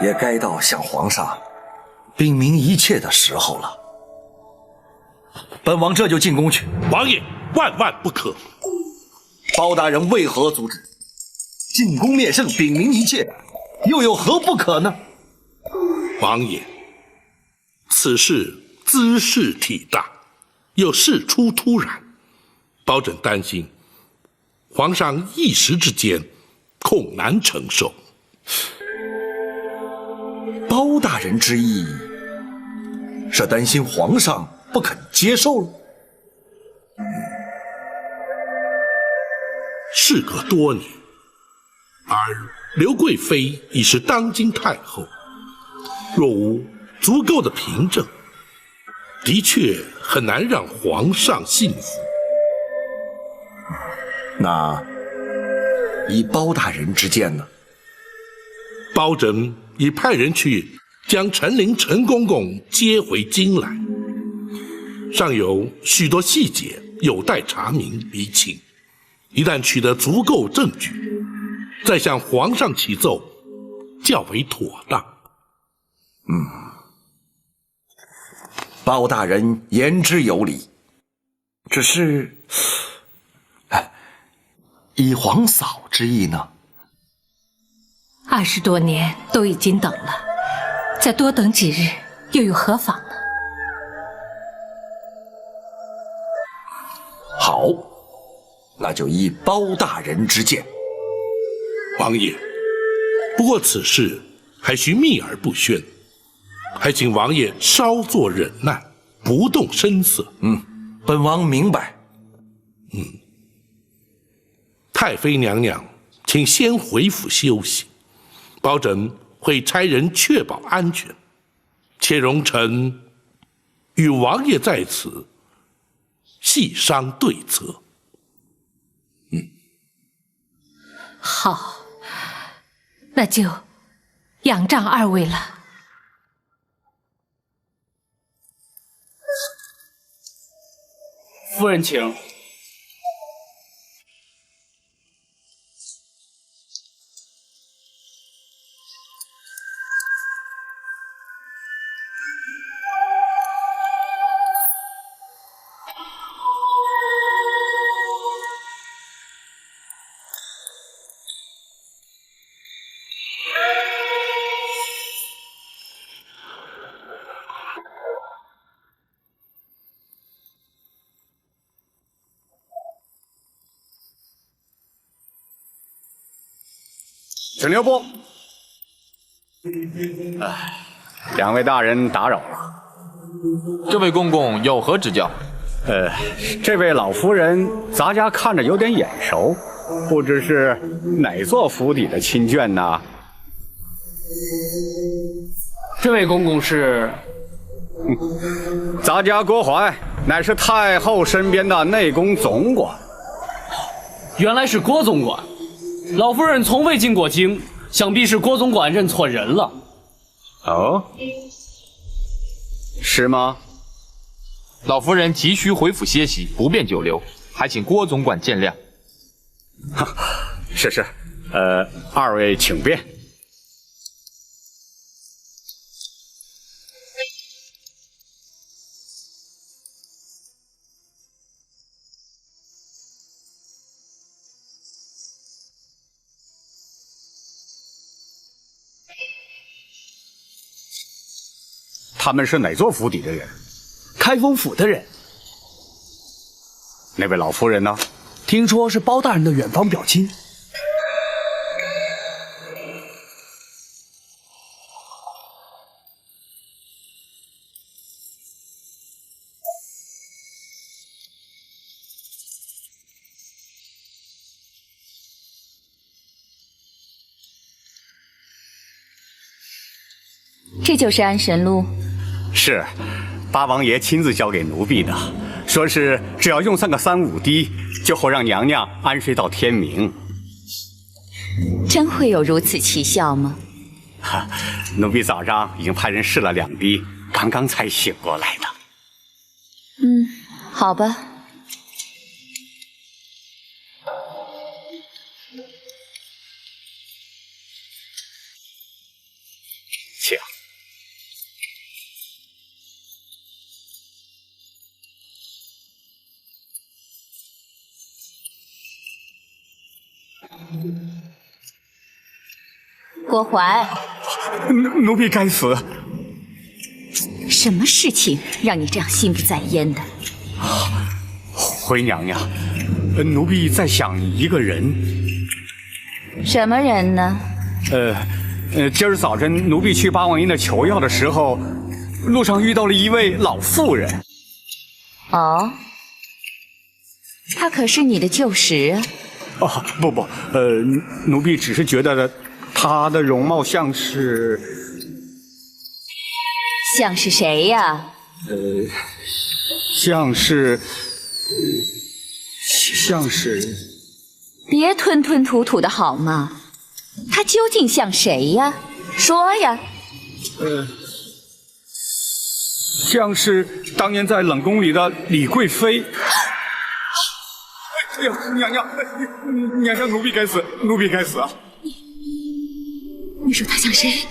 也该到向皇上禀明一切的时候了。本王这就进宫去。王爷，万万不可！包大人为何阻止？进宫灭圣，禀明一切，又有何不可呢？王爷，此事兹事体大，又事出突然，包拯担心皇上一时之间恐难承受。包大人之意是担心皇上不肯接受了？事隔多年，而刘贵妃已是当今太后，若无足够的凭证，的确很难让皇上信服。那以包大人之见呢？包拯已派人去将陈琳、陈公公接回京来，尚有许多细节有待查明厘清。一旦取得足够证据，再向皇上启奏，较为妥当。包大人言之有理，只是，以皇嫂之意呢？20多年都已经等了，再多等几日又有何妨呢？好，那就依包大人之见。王爷，不过此事还需秘而不宣，还请王爷稍作忍耐，不动声色。本王明白。太妃娘娘，请先回府休息，包拯会差人确保安全，且容臣与王爷在此细商对策。好，那就仰仗二位了。夫人请。请留步。两位大人打扰了。这位公公有何指教？这位老夫人，咱家看着有点眼熟，不知是哪座府邸的亲眷呢？这位公公是？咱家郭槐乃是太后身边的内宫总管。原来是郭总管。老夫人从未进过京，想必是郭总管认错人了。哦，是吗？老夫人急需回府歇息，不便久留，还请郭总管见谅。是，二位请便。他们是哪座府邸的人？开封府的人。那位老夫人呢？听说是包大人的远房表亲。这就是安神露。是，八王爷亲自交给奴婢的，说是只要用上个3、5滴，就会让娘娘安睡到天明。真会有如此奇效吗？奴婢早上已经派人试了2滴，刚刚才醒过来的。好吧。请。郭淮，奴婢该死。什么事情让你这样心不在焉的？回娘娘，奴婢在想一个人。什么人呢？今儿早晨奴婢去八王爷那求药的时候，路上遇到了一位老妇人。哦，她可是你的旧识啊。哦，不，奴婢只是觉得她的容貌像是谁呀？像是。别吞吞吐吐的好吗？她究竟像谁呀？说呀。像是当年在冷宫里的李贵妃。哎呀，娘娘，奴婢该死，奴婢该死啊！你说她像谁？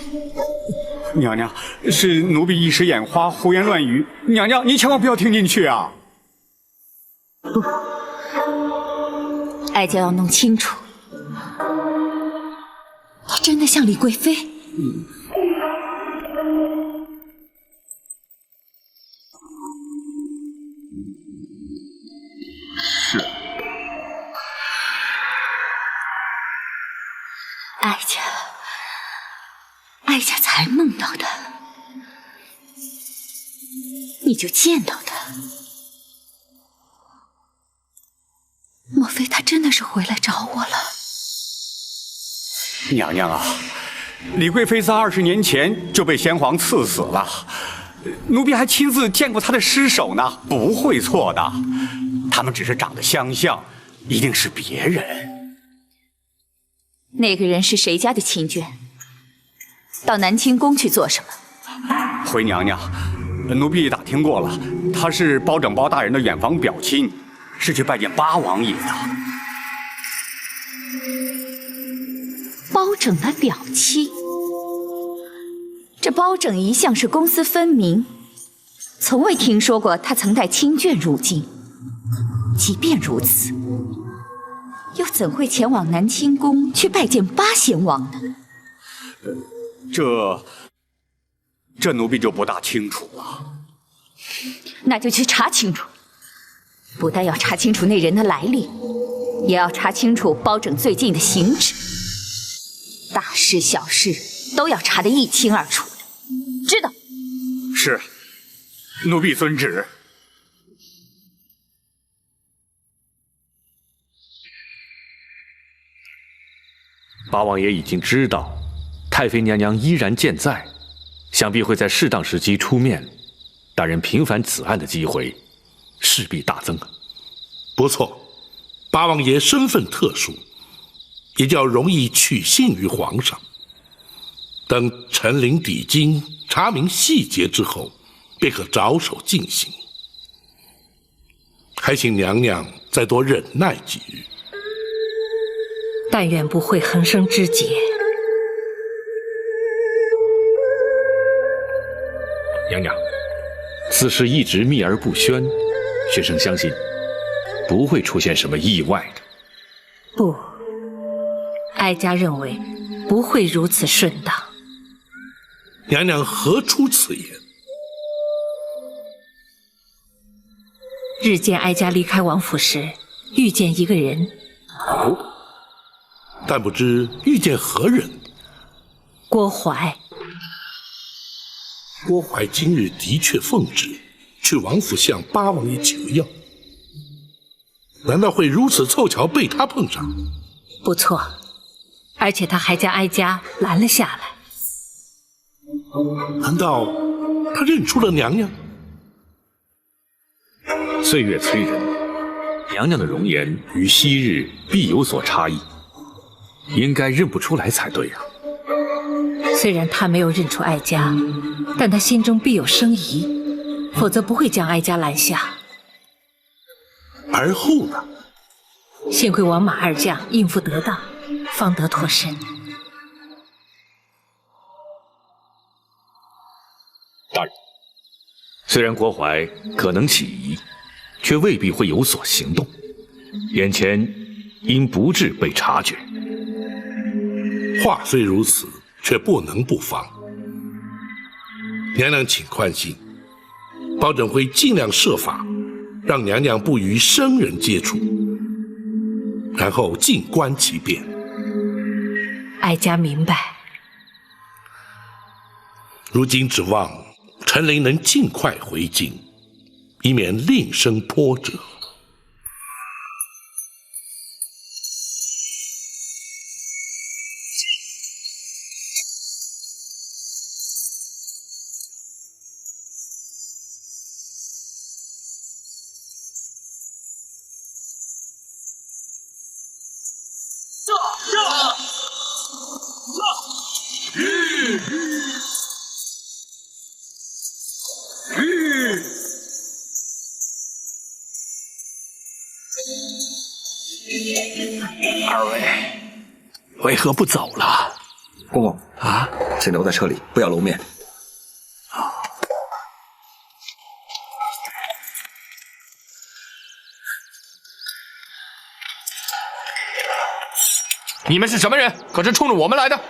娘娘，是奴婢一时眼花，胡言乱语。娘娘，您千万不要听进去啊！不，哀家要弄清楚，她真的像李贵妃？是。哀家才梦到的，你就见到的。莫非他真的是回来找我了？娘娘啊，李贵妃在20年前就被先皇赐死了，奴婢还亲自见过她的尸首呢，不会错的。他们只是长得相像，一定是别人。那个人是谁家的亲眷？到南清宫去做什么？回娘娘，奴婢打听过了，他是包拯包大人的远房表亲，是去拜见八王爷的。包拯的表亲？这包拯一向是公私分明，从未听说过他曾带亲眷入京。即便如此，又怎会前往南清宫去拜见八贤王呢？这奴婢就不大清楚了。那就去查清楚，不但要查清楚那人的来历，也要查清楚包拯最近的行止，大事小事都要查得一清二楚的，知道？是，奴婢遵旨。八王爷已经知道太妃娘娘依然健在，想必会在适当时机出面，大人平反此案的机会势必大增。不错，八王爷身份特殊，也较容易取信于皇上。等陈灵抵京，查明细节之后，便可着手进行。还请娘娘再多忍耐几日。但愿不会横生枝节。娘娘，此事一直秘而不宣，学生相信不会出现什么意外的。不，哀家认为不会如此顺当。娘娘何出此言？日间哀家离开王府时，遇见一个人。哦，但不知遇见何人？郭淮。郭淮今日的确奉旨去王府向八王爷求药，难道会如此凑巧被他碰上？不错，而且他还将哀家拦了下来。难道他认出了娘娘？岁月催人，娘娘的容颜与昔日必有所差异，应该认不出来才对啊。虽然他没有认出哀家，但他心中必有生疑，否则不会将哀家拦下。而后呢？幸亏王马二将应付得当，方得脱身。大人，虽然郭淮可能起疑，却未必会有所行动。眼前应不致被察觉。话虽如此，却不能不防。娘娘请宽心，包拯会尽量设法让娘娘不与生人接触，然后静观其变。哀家明白。如今指望陈琳能尽快回京，以免另生波折。二位为何不走了？公公啊，请留在车里，不要露面。你们是什么人？可是冲着我们来的？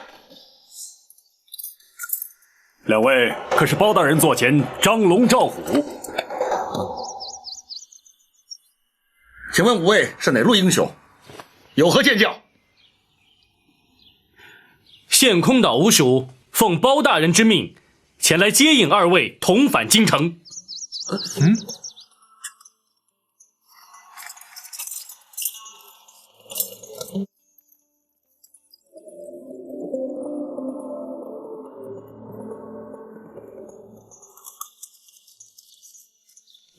两位可是包大人座前张龙赵虎？请问五位是哪路英雄？有何见教？现空岛吴蜀奉包大人之命，前来接引二位同返京城。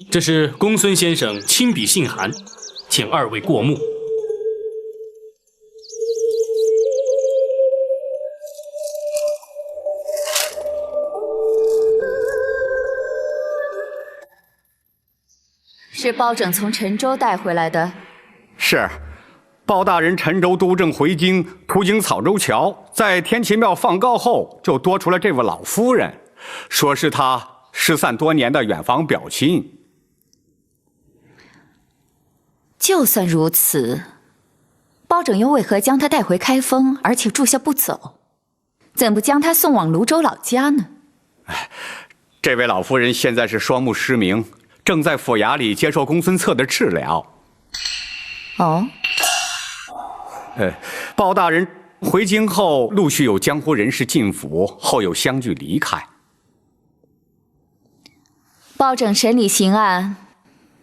这是公孙先生亲笔信函，请二位过目。是包拯从陈州带回来的。是，包大人陈州督政回京，途经草州桥，在天齐庙放告后，就多出了这位老夫人，说是他失散多年的远房表亲。就算如此，包拯又为何将他带回开封，而且住下不走？怎不将他送往泸州老家呢？这位老夫人现在是双目失明，正在府衙里接受公孙策的治疗。哦，包大人回京后，陆续有江湖人士进府，后又相继离开。包拯审理刑案，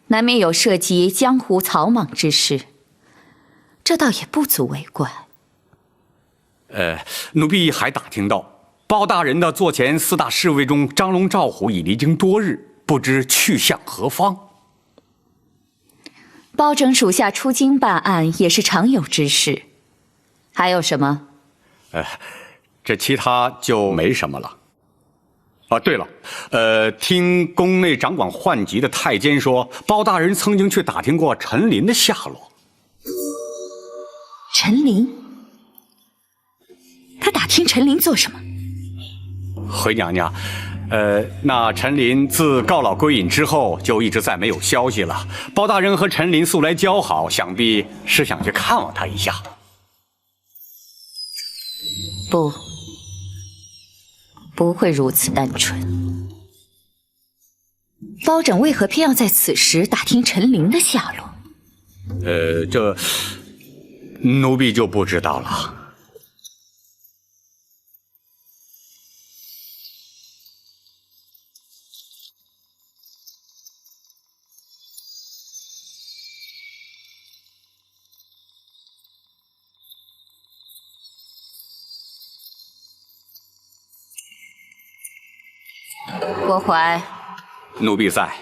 难免有涉及江湖草莽之事，这倒也不足为怪。奴婢还打听到，包大人的座前四大侍卫中，张龙赵虎已离京多日，不知去向何方。包拯属下出京办案也是常有之事，还有什么？这其他就没什么了。啊，对了，听宫内掌管宦籍的太监说，包大人曾经去打听过陈琳的下落。陈琳？他打听陈琳做什么？回娘娘，那陈琳自告老归隐之后，就一直再没有消息了。包大人和陈琳素来交好，想必是想去看望他一下。不会如此单纯。包拯为何偏要在此时打听陈琳的下落？这奴婢就不知道了。郭淮，奴婢在。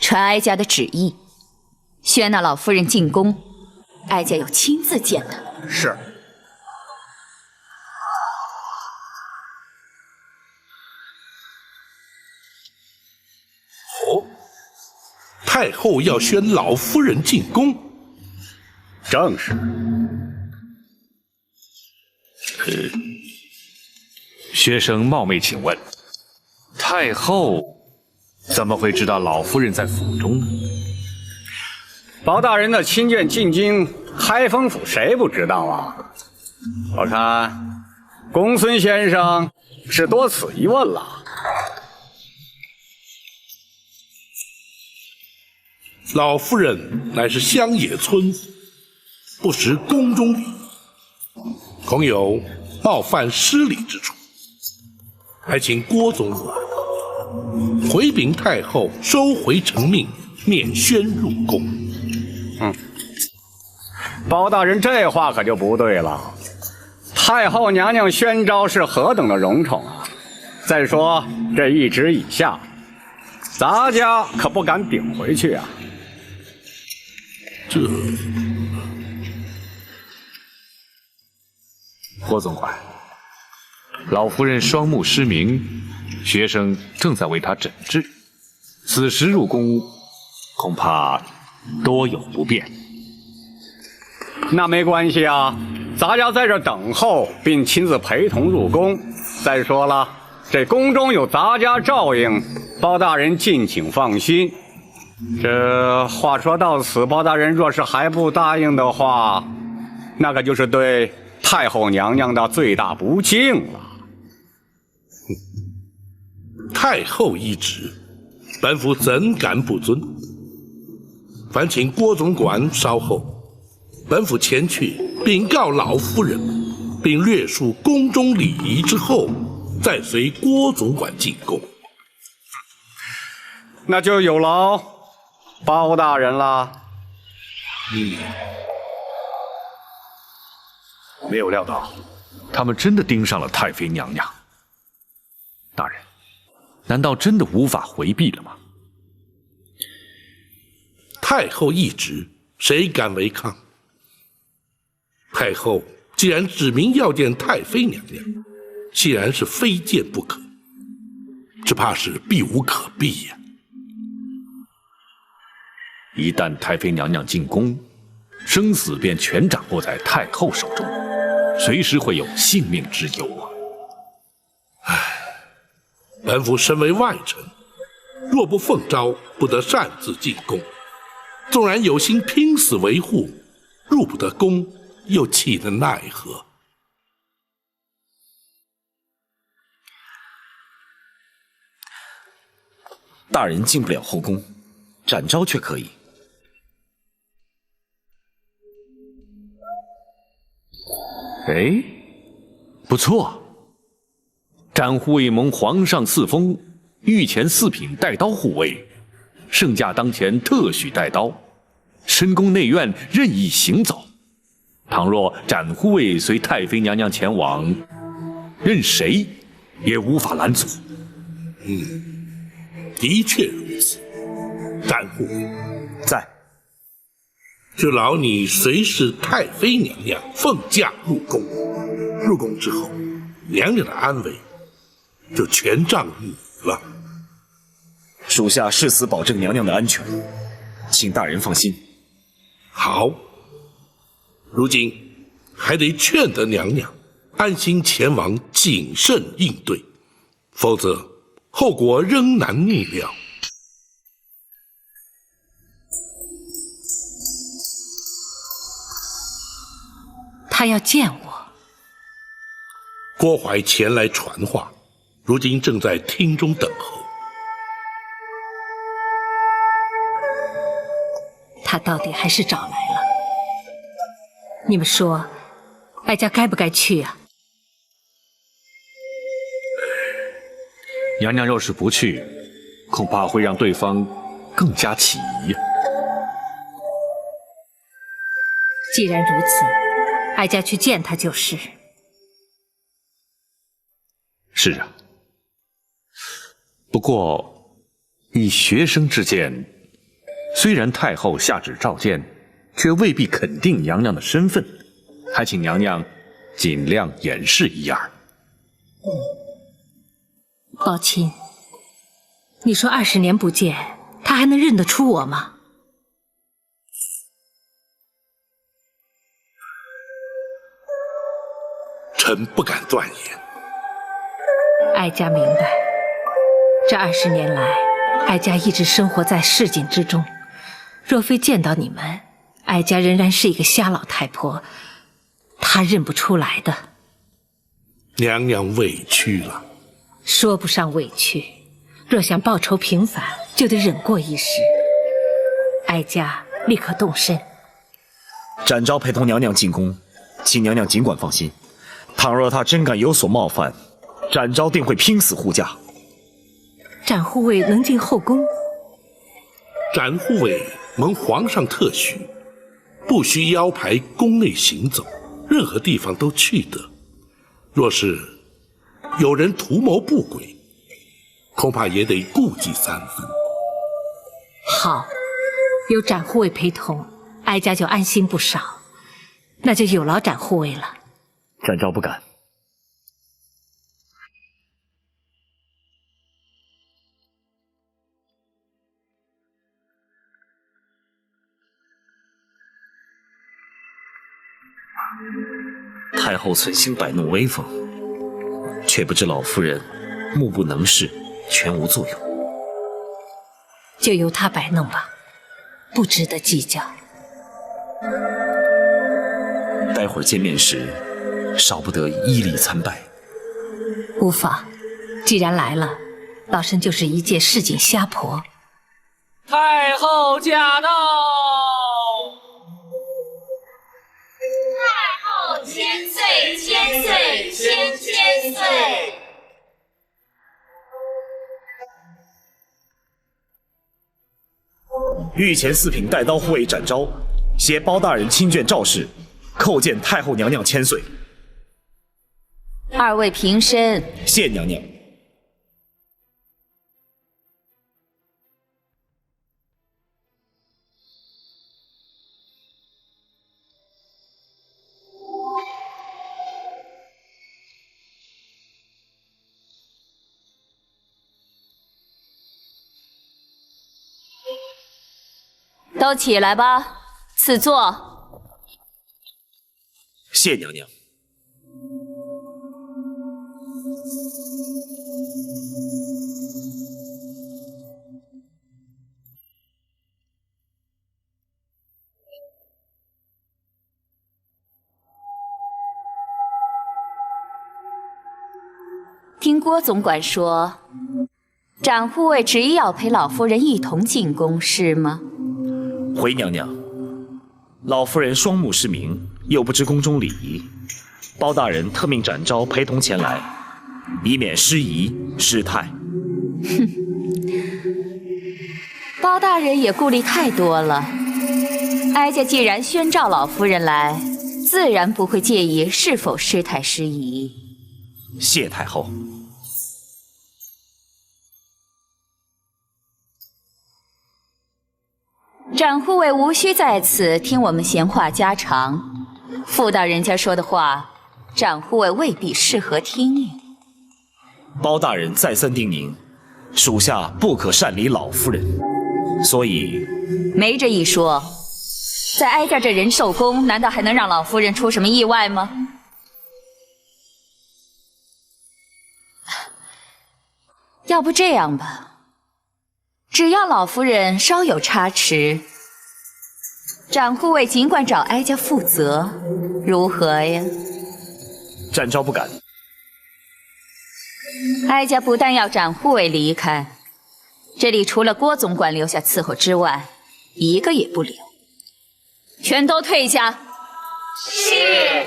传哀家的旨意，宣那老夫人进宫，哀家要亲自见她。是。太后要宣老夫人进宫，正是。学生冒昧请问，太后怎么会知道老夫人在府中呢？包大人的亲眷进京开封府，谁不知道啊？我看公孙先生是多此一问了。老夫人乃是乡野村妇，不识宫中礼仪，恐有冒犯失礼之处，还请郭总管回禀太后，收回成命，免宣入宫。包大人这话可就不对了。太后娘娘宣昭是何等的荣宠啊！再说这一旨以下，咱家可不敢顶回去啊。郭总管，老夫人双目失明，学生正在为她诊治，此时入宫，恐怕多有不便。那没关系啊，咱家在这等候，并亲自陪同入宫。再说了，这宫中有咱家照应，包大人敬请放心。这话说到此，包大人若是还不答应的话，那可就是对太后娘娘的最大不敬了。太后懿旨，本府怎敢不遵？烦请郭总管稍后，本府前去禀告老夫人，并略述宫中礼仪之后，再随郭总管进宫。那就有劳包大人了。没有料到，他们真的盯上了太妃娘娘。大人，难道真的无法回避了吗？太后懿旨，谁敢违抗？太后既然指明要见太妃娘娘，既然是非见不可，只怕是避无可避呀。一旦太妃娘娘进宫，生死便全掌握在太后手中，随时会有性命之忧啊！本府身为外臣，若不奉诏，不得擅自进宫。纵然有心拼死维护，入不得宫，又岂能奈何？大人进不了后宫，展昭却可以。哎，不错。展护卫蒙皇上赐封，御前4品带刀护卫，圣驾当前特许带刀，深宫内院任意行走。倘若展护卫随太妃娘娘前往，任谁也无法拦阻。的确如此。展护卫在，就劳你随侍太妃娘娘奉驾入宫。入宫之后，娘娘的安危就全仗你了。属下誓死保证娘娘的安全，请大人放心。好，如今还得劝得娘娘安心前往，谨慎应对，否则后果仍难逆料。他要见我。郭槐前来传话，如今正在厅中等候。他到底还是找来了。你们说，哀家该不该去啊？娘娘要是不去，恐怕会让对方更加起疑呀。既然如此，哀家去见他就是。是啊，不过以学生之见，虽然太后下旨召见，却未必肯定娘娘的身份，还请娘娘尽量掩饰一二。宝琴，你说20年不见，他还能认得出我吗？臣不敢断言。哀家明白，这20年来，哀家一直生活在市井之中。若非见到你们，哀家仍然是一个瞎老太婆，她认不出来的。娘娘委屈了。说不上委屈，若想报仇平反，就得忍过一时。哀家立刻动身。展昭陪同娘娘进宫，请娘娘尽管放心。倘若他真敢有所冒犯，展昭定会拼死护驾。展护卫能进后宫？展护卫蒙皇上特许，不需腰牌宫内行走，任何地方都去得。若是有人图谋不轨，恐怕也得顾忌3分。好，有展护卫陪同，哀家就安心不少。那就有劳展护卫了。展昭不敢。太后存心摆弄威风，却不知老夫人目不能视，全无作用。就由她摆弄吧，不值得计较。待会儿见面时，少不得依礼参拜。无妨，既然来了，老身就是一介市井瞎婆。太后驾到！太后千岁，千岁，千岁！御前4品带刀护卫展昭，携包大人亲眷赵氏，叩见太后娘娘千岁。2位平身。谢娘娘。都起来吧，赐座。谢娘娘。听郭总管说，展护卫执意要陪老夫人一同进宫，是吗？回娘娘，老夫人双目失明，又不知宫中礼仪，包大人特命展昭陪同前来，以免失仪失态。哼，包大人也顾虑太多了。哀家既然宣召老夫人来，自然不会介意是否失态失仪。谢太后。展护卫无需在此听我们闲话家常，妇道人家说的话，展护卫未必适合听。包大人再三叮咛，属下不可擅离老夫人，所以没这一说。在哀家这仁寿宫，难道还能让老夫人出什么意外吗？要不这样吧。只要老夫人稍有差池，展护卫尽管找哀家负责，如何呀？展昭不敢。哀家不但要展护卫离开，这里除了郭总管留下伺候之外，一个也不留，全都退下。是。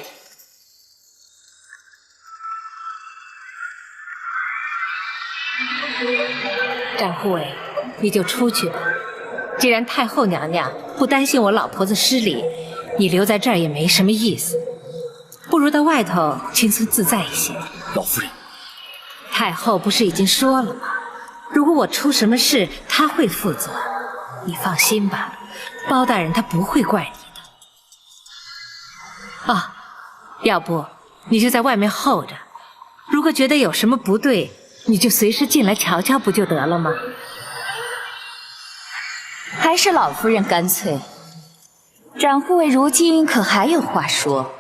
展护卫，你就出去吧。既然太后娘娘不担心我老婆子失礼，你留在这儿也没什么意思，不如到外头轻松自在一些。老夫人，太后不是已经说了吗？如果我出什么事，她会负责。你放心吧，包大人他不会怪你的。啊，要不你就在外面候着，如果觉得有什么不对，你就随时进来瞧瞧，不就得了吗？还是老夫人干脆。展护卫如今可还有话说？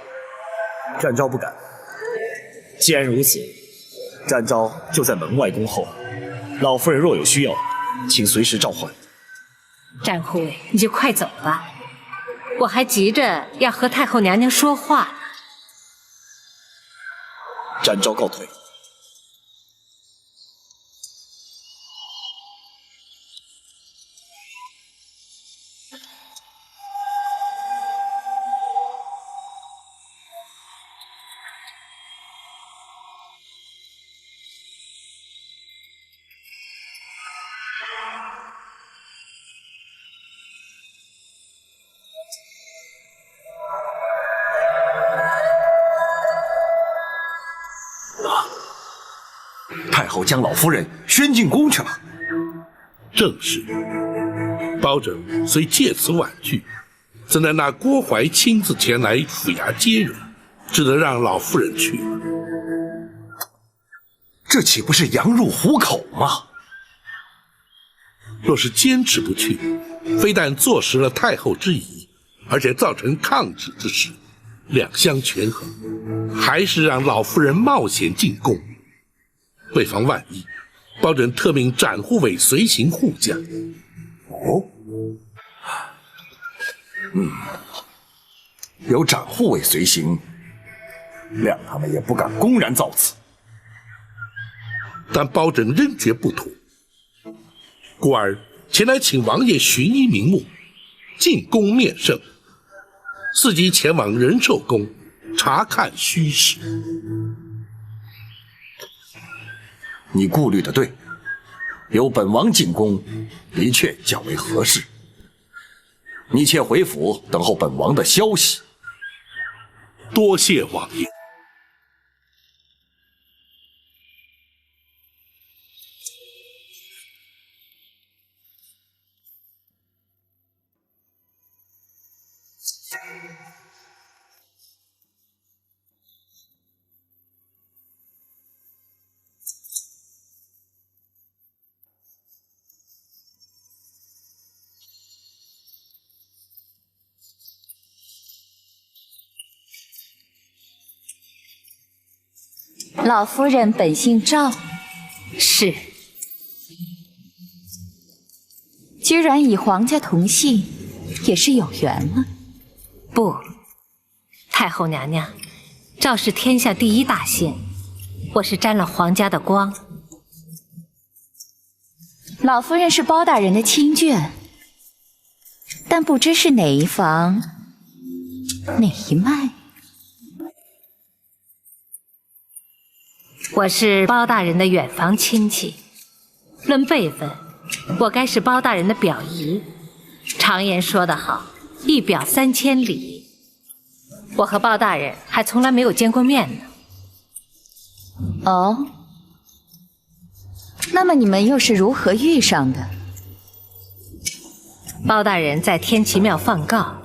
展昭不敢。既然如此，展昭就在门外恭候，老夫人若有需要，请随时召唤。展护卫，你就快走吧，我还急着要和太后娘娘说话呢。展昭告退。太后将老夫人宣进宫去了。正是。包拯虽借此婉拒，怎奈那郭槐亲自前来府衙接人，只得让老夫人去了。这岂不是羊入虎口吗？若是坚持不去，非但坐实了太后之疑，而且造成抗旨之事，两相权衡，还是让老夫人冒险进宫。为防万一，包拯特命展护卫随行护驾。有展护卫随行，谅他们也不敢公然造次。但包拯仍觉不妥，故而前来请王爷寻医名目，进宫面圣，伺机前往仁寿宫查看虚实。你顾虑的对，由本王进宫的确较为合适。你且回府等候本王的消息。多谢王爷。老夫人本姓赵，是。居然与皇家同姓，也是有缘了。不，太后娘娘，赵是天下第一大姓，我是沾了皇家的光。老夫人是包大人的亲眷，但不知是哪一房，哪一脉。我是包大人的远房亲戚，论辈分，我该是包大人的表姨。常言说得好，一表3000里。我和包大人还从来没有见过面呢。哦，那么你们又是如何遇上的？包大人在天齐庙放告，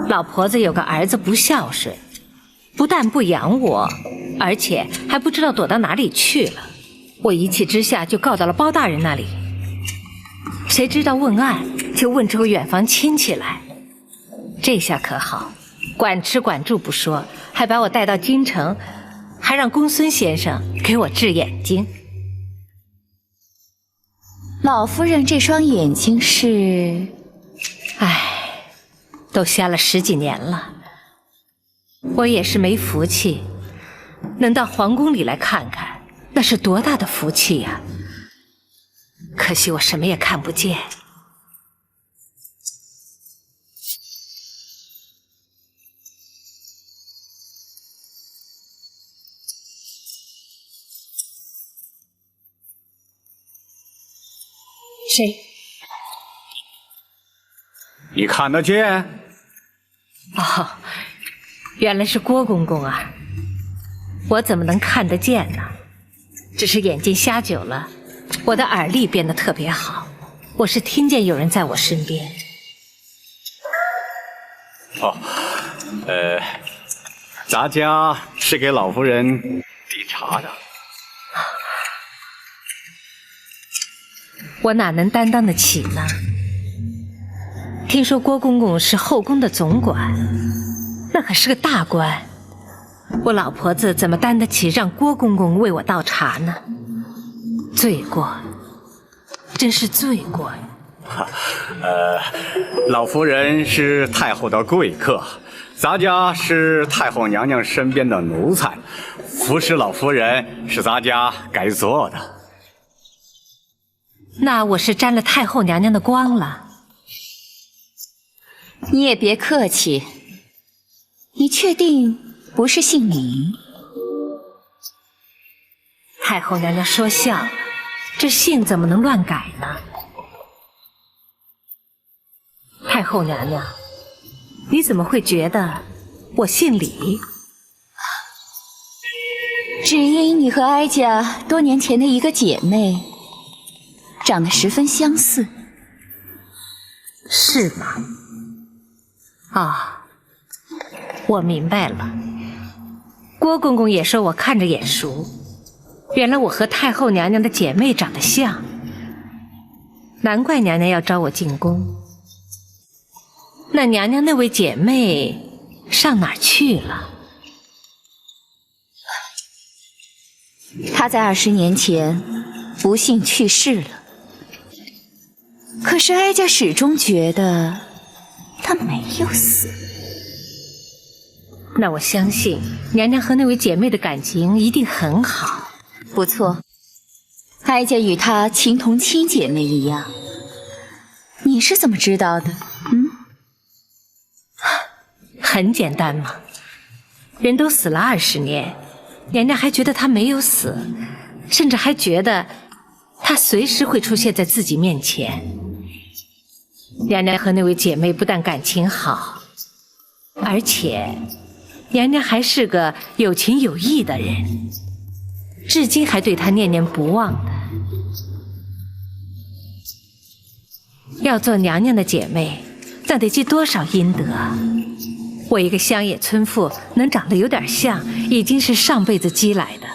老婆子有个儿子不孝顺，不但不养我，而且还不知道躲到哪里去了。我一气之下就告到了包大人那里，谁知道问案就问出远房亲戚来。这下可好，管吃管住不说，还把我带到京城，还让公孙先生给我治眼睛。老夫人这双眼睛是……唉，都瞎了10几年了。我也是没福气，能到皇宫里来看看，那是多大的福气呀！可惜我什么也看不见。谁？你看得见？哦，原来是郭公公啊！我怎么能看得见呢？只是眼睛瞎久了，我的耳力变得特别好，我是听见有人在我身边。哦，咱家是给老夫人递茶的。我哪能担当得起呢？听说郭公公是后宫的总管，那可是个大官，我老婆子怎么担得起让郭公公为我倒茶呢？罪过，真是罪过呀！老夫人是太后的贵客，咱家是太后娘娘身边的奴才，服侍老夫人是咱家该做的。那我是沾了太后娘娘的光了。你也别客气，你确定不是姓李？太后娘娘说笑了，这姓怎么能乱改呢？太后娘娘，你怎么会觉得我姓李？只因你和哀家多年前的一个姐妹长得十分相似。是吗？哦，我明白了。郭公公也说我看着眼熟，原来我和太后娘娘的姐妹长得像，难怪娘娘要招我进宫。那娘娘那位姐妹上哪儿去了？她在20年前不幸去世了，可是哀家始终觉得她没有死。那我相信娘娘和那位姐妹的感情一定很好。不错，哀家与她情同亲姐妹一样。你是怎么知道的？很简单嘛，人都死了20年，娘娘还觉得她没有死，甚至还觉得她随时会出现在自己面前。娘娘和那位姐妹不但感情好，而且娘娘还是个有情有义的人，至今还对她念念不忘的。要做娘娘的姐妹，那得积多少阴德啊！我一个乡野村妇能长得有点像，已经是上辈子积来的。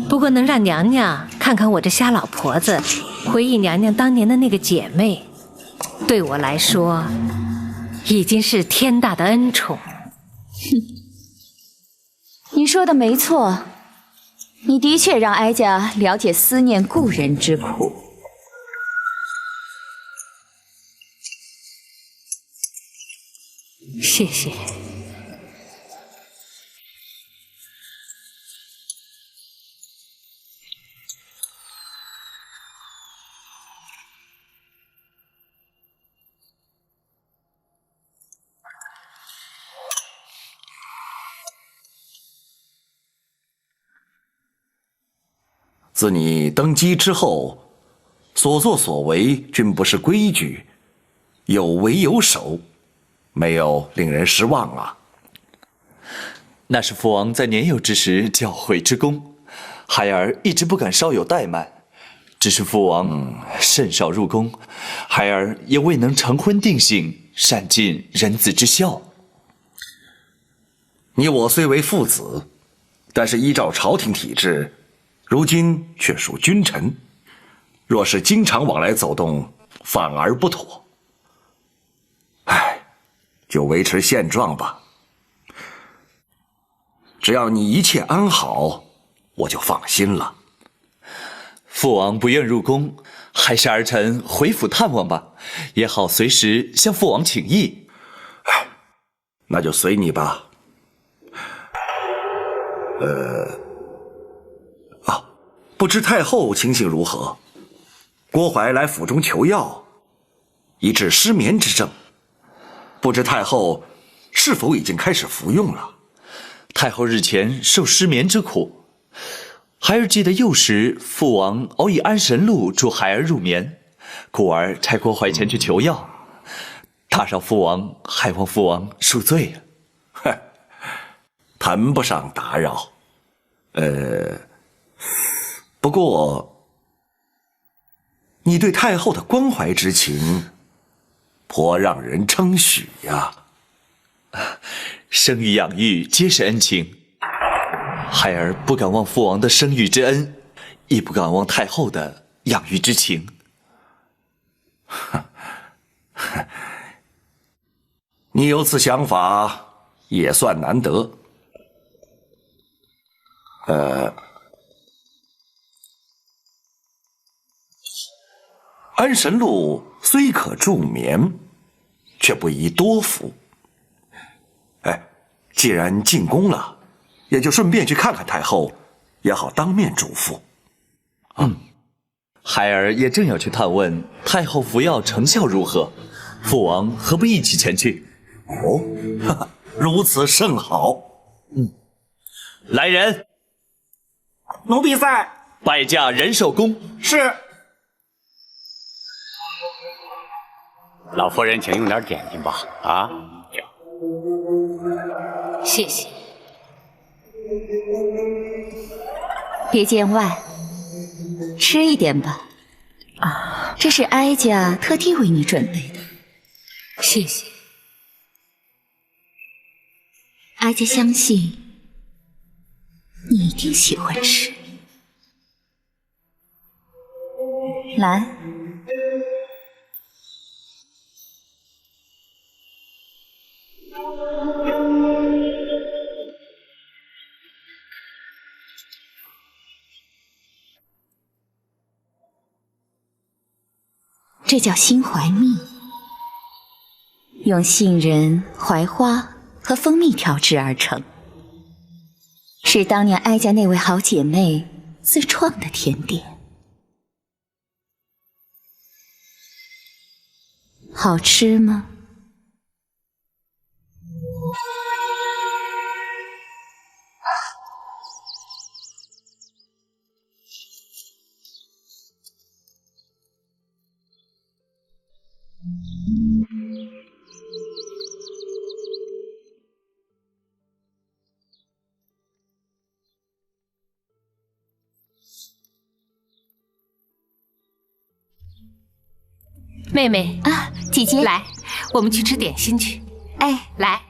不过能让娘娘看看我这瞎老婆子，回忆娘娘当年的那个姐妹，对我来说已经是天大的恩宠。你说的没错，你的确让哀家了解思念故人之苦。谢谢。自你登基之后，所作所为均不是规矩，有为有守，没有令人失望啊。那是父王在年幼之时教诲之功，孩儿一直不敢稍有怠慢。只是父王甚少入宫，孩儿也未能成婚定性，善尽人子之孝。你我虽为父子，但是依照朝廷体制，如今却属君臣，若是经常往来走动，反而不妥。唉，就维持现状吧。只要你一切安好，我就放心了。父王不愿入宫，还是儿臣回府探望吧，也好随时向父王请益。那就随你吧。不知太后情形如何？郭槐来府中求药，以治失眠之症。不知太后是否已经开始服用了？太后日前受失眠之苦，孩儿记得幼时父王偶以安神露助孩儿入眠，故而差郭槐前去求药。打扰父王，还望父王恕罪了。哼，谈不上打扰。不过你对太后的关怀之情，颇让人称许呀。生育养育皆是恩情，孩儿不敢忘父王的生育之恩，亦不敢忘太后的养育之情。你有此想法，也算难得。安神路虽可助眠，却不宜多服。哎，既然进宫了，也就顺便去看看太后，也好当面嘱咐。孩儿也正要去探问太后服药成效如何，父王何不一起前去？哦，如此甚好。来人，奴婢在。拜驾仁寿宫。是。老夫人，请用点点心吧。啊，谢谢。别见外，吃一点吧。啊，这是哀家特地为你准备的。谢谢。哀家相信你一定喜欢吃。来。这叫心怀蜜，用杏仁、槐花和蜂蜜调制而成，是当年哀家那位好姐妹自创的甜点。好吃吗？妹妹啊，姐姐，来，我们去吃点心去。哎，来，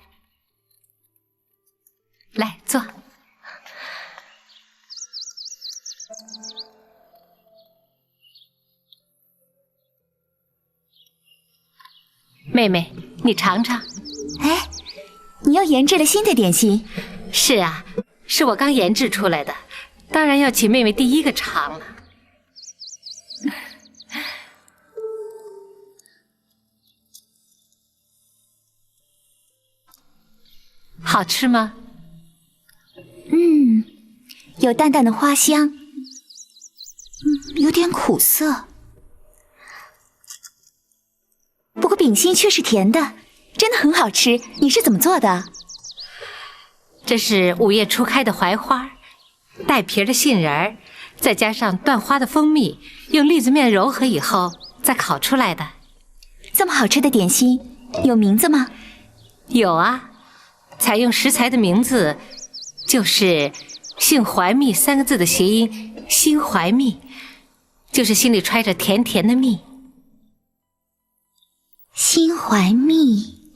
来坐。妹妹，你尝尝。哎，你又研制了新的点心？是啊，是我刚研制出来的，当然要请妹妹第一个尝了。好吃吗？有淡淡的花香，有点苦涩。不过饼心却是甜的，真的很好吃。你是怎么做的？这是5月初开的槐花，带皮的杏仁，再加上断花的蜂蜜，用栗子面揉合以后再烤出来的。这么好吃的点心，有名字吗？有啊。采用食材的名字就是姓怀蜜3个字的谐音，心怀蜜，就是心里揣着甜甜的蜜。心怀蜜，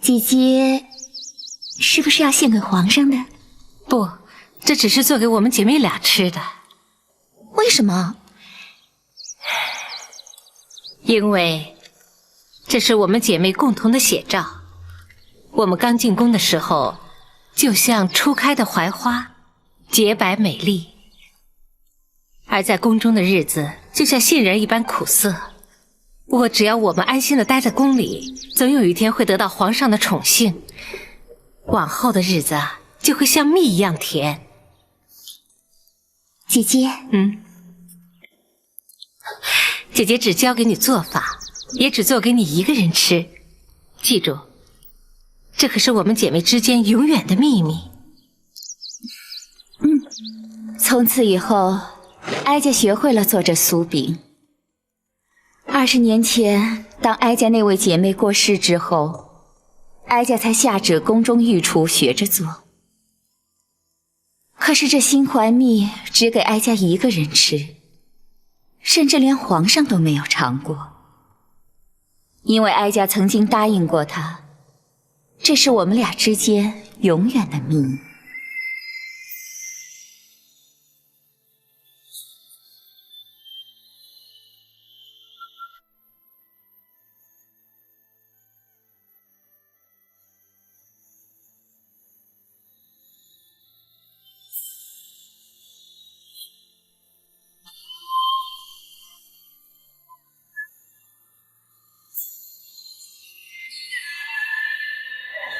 姐姐是不是要献给皇上的？不，这只是做给我们姐妹俩吃的。为什么？因为这是我们姐妹共同的写照。我们刚进宫的时候，就像初开的槐花，洁白美丽；而在宫中的日子，就像杏仁一般苦涩。不过，只要我们安心的待在宫里，总有一天会得到皇上的宠幸，往后的日子就会像蜜一样甜。姐姐，姐姐只教给你做法，也只做给你一个人吃，记住。这可是我们姐妹之间永远的秘密。从此以后，哀家学会了做这酥饼。20年前，当哀家那位姐妹过世之后，哀家才下旨宫中御厨学着做。可是这心怀蜜只给哀家一个人吃，甚至连皇上都没有尝过。因为哀家曾经答应过他，这是我们俩之间永远的秘密。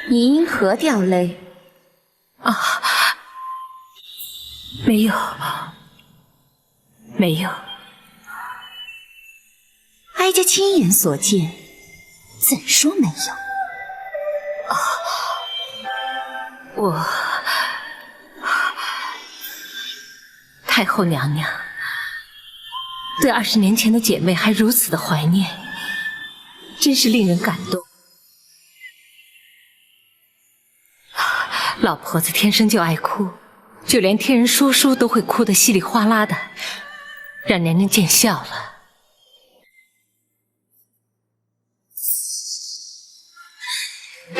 你因何掉泪？啊，没有，没有。哀家亲眼所见，怎说没有？我太后娘娘对20年前的姐妹还如此的怀念，真是令人感动。老婆子天生就爱哭，就连听人说书都会哭得稀里哗啦的，让娘娘见笑了。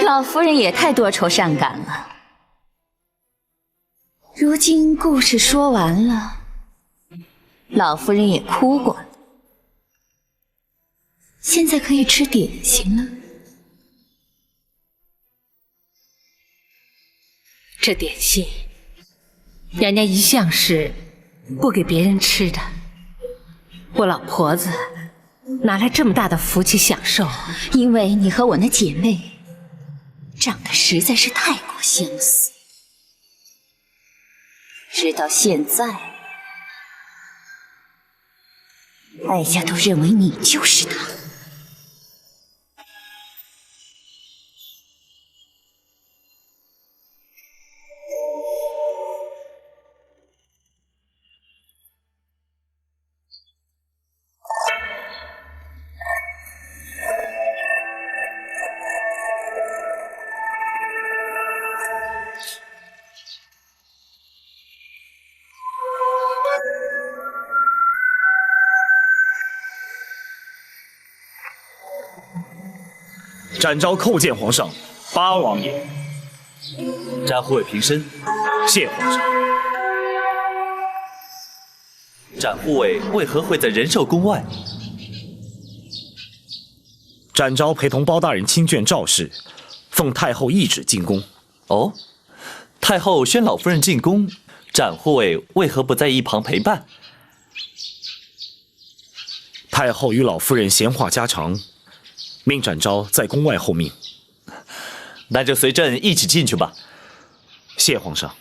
老夫人也太多愁善感了。如今故事说完了，老夫人也哭过了，现在可以吃点心了。这点心，娘娘一向是不给别人吃的。我老婆子哪来这么大的福气享受？因为你和我那姐妹长得实在是太过相似，直到现在，哀家都认为你就是她。展昭叩见皇上，八王爷。展护卫平身，谢皇上。展护卫为何会在仁寿宫外？展昭陪同包大人亲眷赵氏，奉太后懿旨进宫。哦，太后宣老夫人进宫，展护卫为何不在一旁陪伴？太后与老夫人闲话家常，命展昭在宫外候命。那就随朕一起进去吧。谢皇上。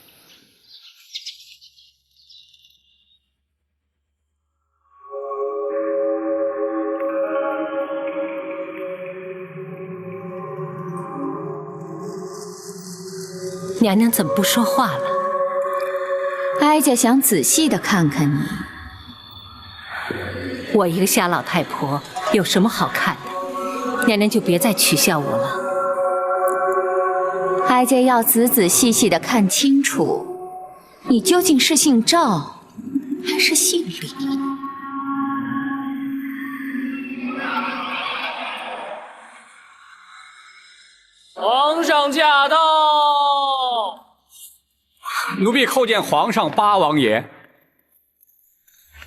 娘娘怎么不说话了？哀家想仔细的看看你。我一个瞎老太婆有什么好看的？娘娘就别再取笑我了。哀家要仔仔细细的看清楚，你究竟是姓赵还是姓李？皇上驾到！奴婢叩见皇上八王爷。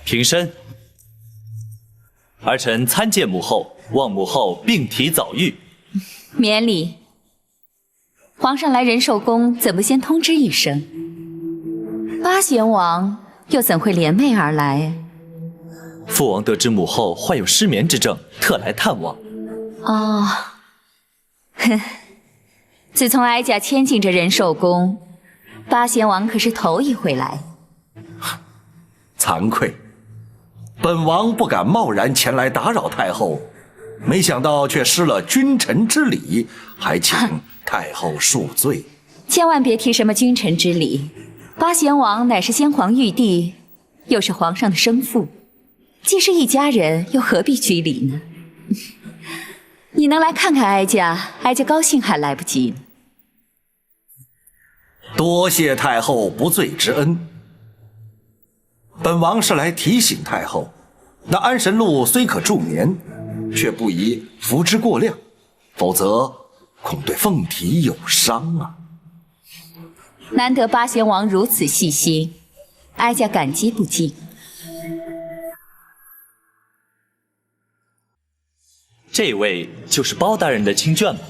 平身。儿臣参见母后，望母后病体早愈。免礼。皇上来仁寿宫，怎不先通知一声？八贤王又怎会联袂而来？父王得知母后患有失眠之症，特来探望。哦，哼，自从哀家迁进这仁寿宫，八贤王可是头一回来。惭愧，本王不敢贸然前来打扰太后，没想到却失了君臣之礼，还请太后恕罪。千万别提什么君臣之礼，八贤王乃是先皇玉帝，又是皇上的生父，既是一家人，又何必拘礼呢？你能来看看哀家，哀家高兴还来不及呢。多谢太后不罪之恩。本王是来提醒太后，那安神露虽可助眠，却不宜服之过量，否则恐对凤体有伤啊。难得八贤王如此细心，哀家感激不尽。这位就是包大人的亲眷吗？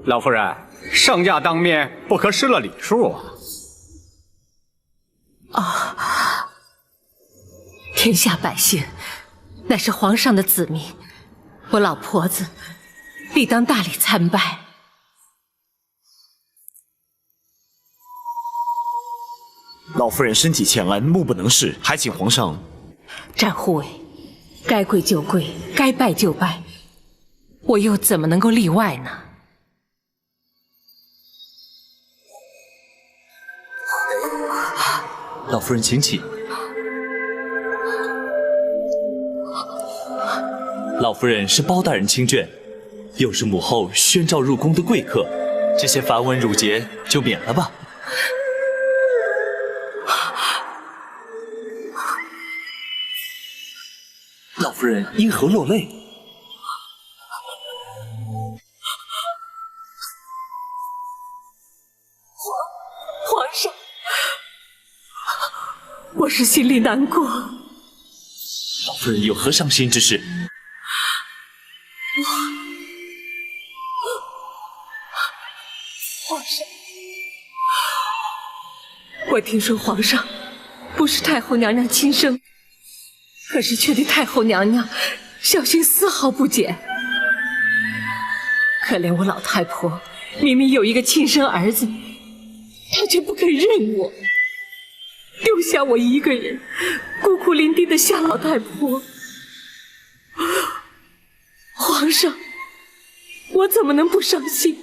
老夫人，圣驾当面，不可失了礼数啊！天下百姓乃是皇上的子民，我老婆子理当大礼参拜。老夫人身体欠安，目不能视，还请皇上。战护卫，该跪就跪，该拜就拜，我又怎么能够例外呢？老夫人请起。老夫人是包大人亲眷，又是母后宣召入宫的贵客，这些繁文缛节就免了吧。老夫人因何落泪？皇上，我是心里难过。老夫人有何伤心之事？皇上，我听说皇上不是太后娘娘亲生，可是却对太后娘娘小心丝毫不减。可怜我老太婆，明明有一个亲生儿子，她却不肯认我，丢下我一个人孤苦伶仃的夏老太婆。皇上，我怎么能不伤心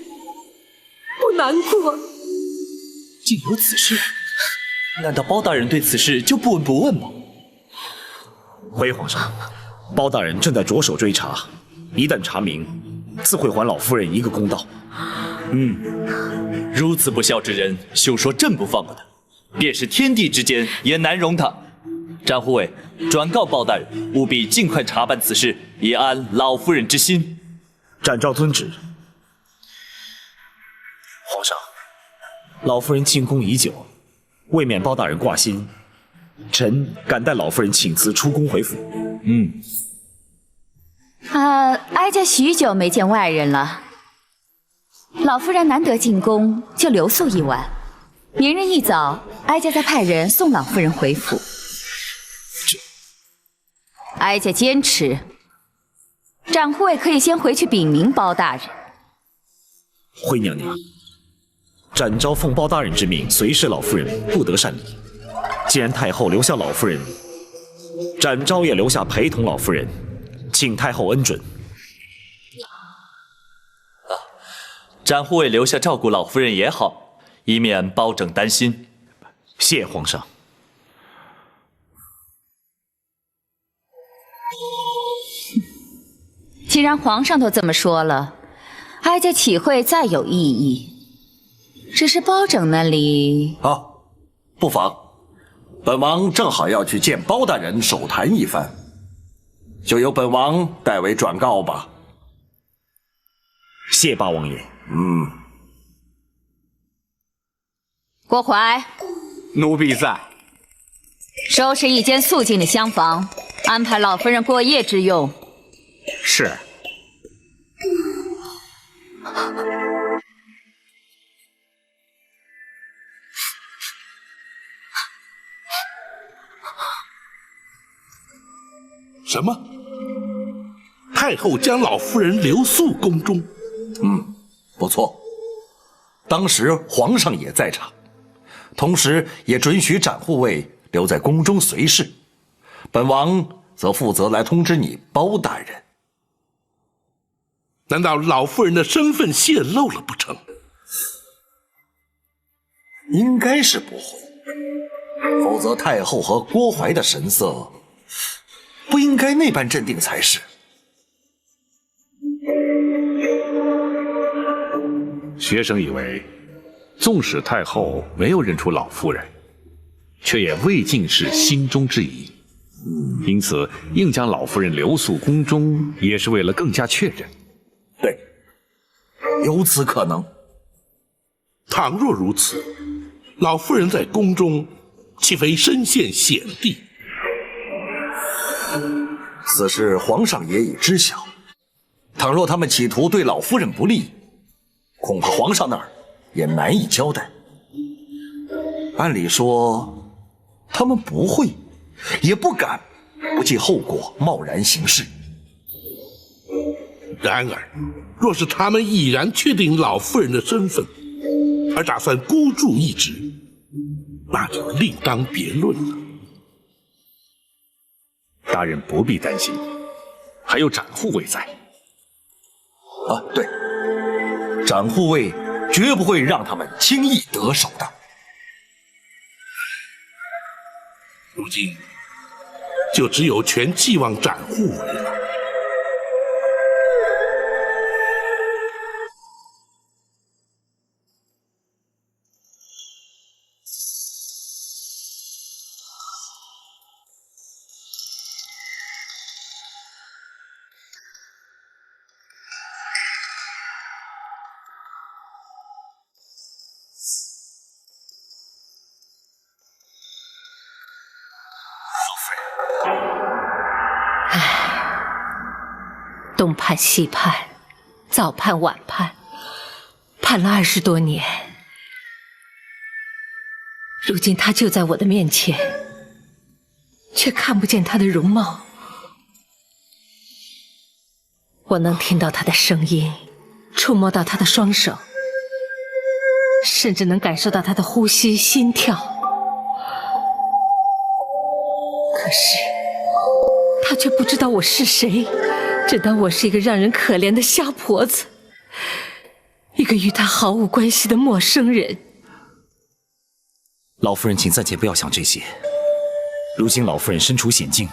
不难过？竟有此事？难道包大人对此事就不闻不问吗？回皇上，包大人正在着手追查，一旦查明，自会还老夫人一个公道。如此不孝之人，休说朕不放过他，便是天地之间也难容他。战护卫，转告包大人，务必尽快查办此事，以安老夫人之心。展昭遵旨。皇上，老夫人进宫已久，未免包大人挂心，臣敢代老夫人请辞出宫回府。哀家许久没见外人了，老夫人难得进宫，就留宿一晚。明日一早，哀家再派人送老夫人回府。哀家坚持，展护卫可以先回去禀明包大人。惠娘娘，展昭奉包大人之命随侍老夫人，不得擅离。既然太后留下老夫人，展昭也留下陪同老夫人，请太后恩准。展护卫留下照顾老夫人也好，以免包拯担心。谢皇上。既然皇上都这么说了，哀家岂会再有异议？只是包拯那里……不妨。本王正好要去见包大人手谈一番，就由本王代为转告吧。谢八王爷。郭槐，奴婢在。收拾一间肃静的厢房，安排老夫人过夜之用。是。什么？太后将老夫人留宿宫中？不错。当时皇上也在场，同时也准许展护卫留在宫中随侍。本王则负责来通知你包大人。难道老夫人的身份泄露了不成？应该是不会，否则太后和郭槐的神色不应该那般镇定才是。学生以为，纵使太后没有认出老夫人，却也未尽是心中之疑，因此硬将老夫人留宿宫中，也是为了更加确认。对，有此可能。倘若如此，老夫人在宫中岂非身陷险地？此事皇上也已知晓。倘若他们企图对老夫人不利，恐怕皇上那儿也难以交代。按理说，他们不会，也不敢不计后果贸然行事。然而，若是他们毅然确定老夫人的身份，而打算孤注一掷，那就另当别论了。大人不必担心，还有展护卫在。啊，对，展护卫绝不会让他们轻易得手的。如今，就只有全寄望展护卫了。东盼西盼，早盼晚盼，盼了20多年，如今他就在我的面前，却看不见他的容貌。我能听到他的声音，触摸到他的双手，甚至能感受到他的呼吸、心跳。可是他却不知道我是谁，只当我是一个让人可怜的瞎婆子，一个与他毫无关系的陌生人。老夫人，请暂且不要想这些。如今老夫人身处险境，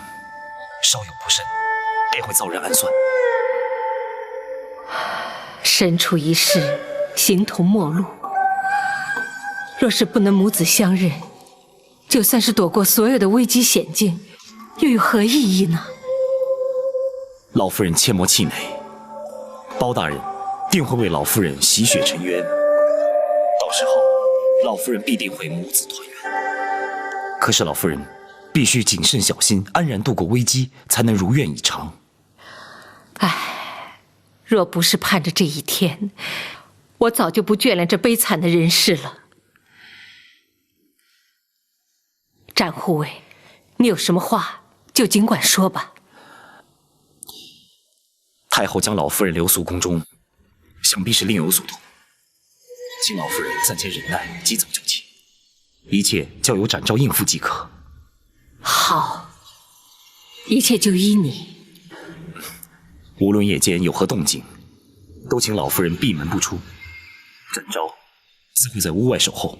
稍有不慎，便会遭人暗算。身处一世，形同陌路。若是不能母子相认，就算是躲过所有的危机险境，又有何意义呢？老夫人切莫气馁，包大人定会为老夫人洗雪沉冤，到时候老夫人必定会母子团圆。可是老夫人必须谨慎小心，安然度过危机，才能如愿以偿。唉，若不是盼着这一天，我早就不眷恋这悲惨的人世了。展护卫，你有什么话就尽管说吧。太后将老夫人留宿宫中，想必是另有所图，请老夫人暂且忍耐，及早就寝，一切交由展昭应付即可。好，一切就依你。无论夜间有何动静，都请老夫人闭门不出，展昭自会在屋外守候。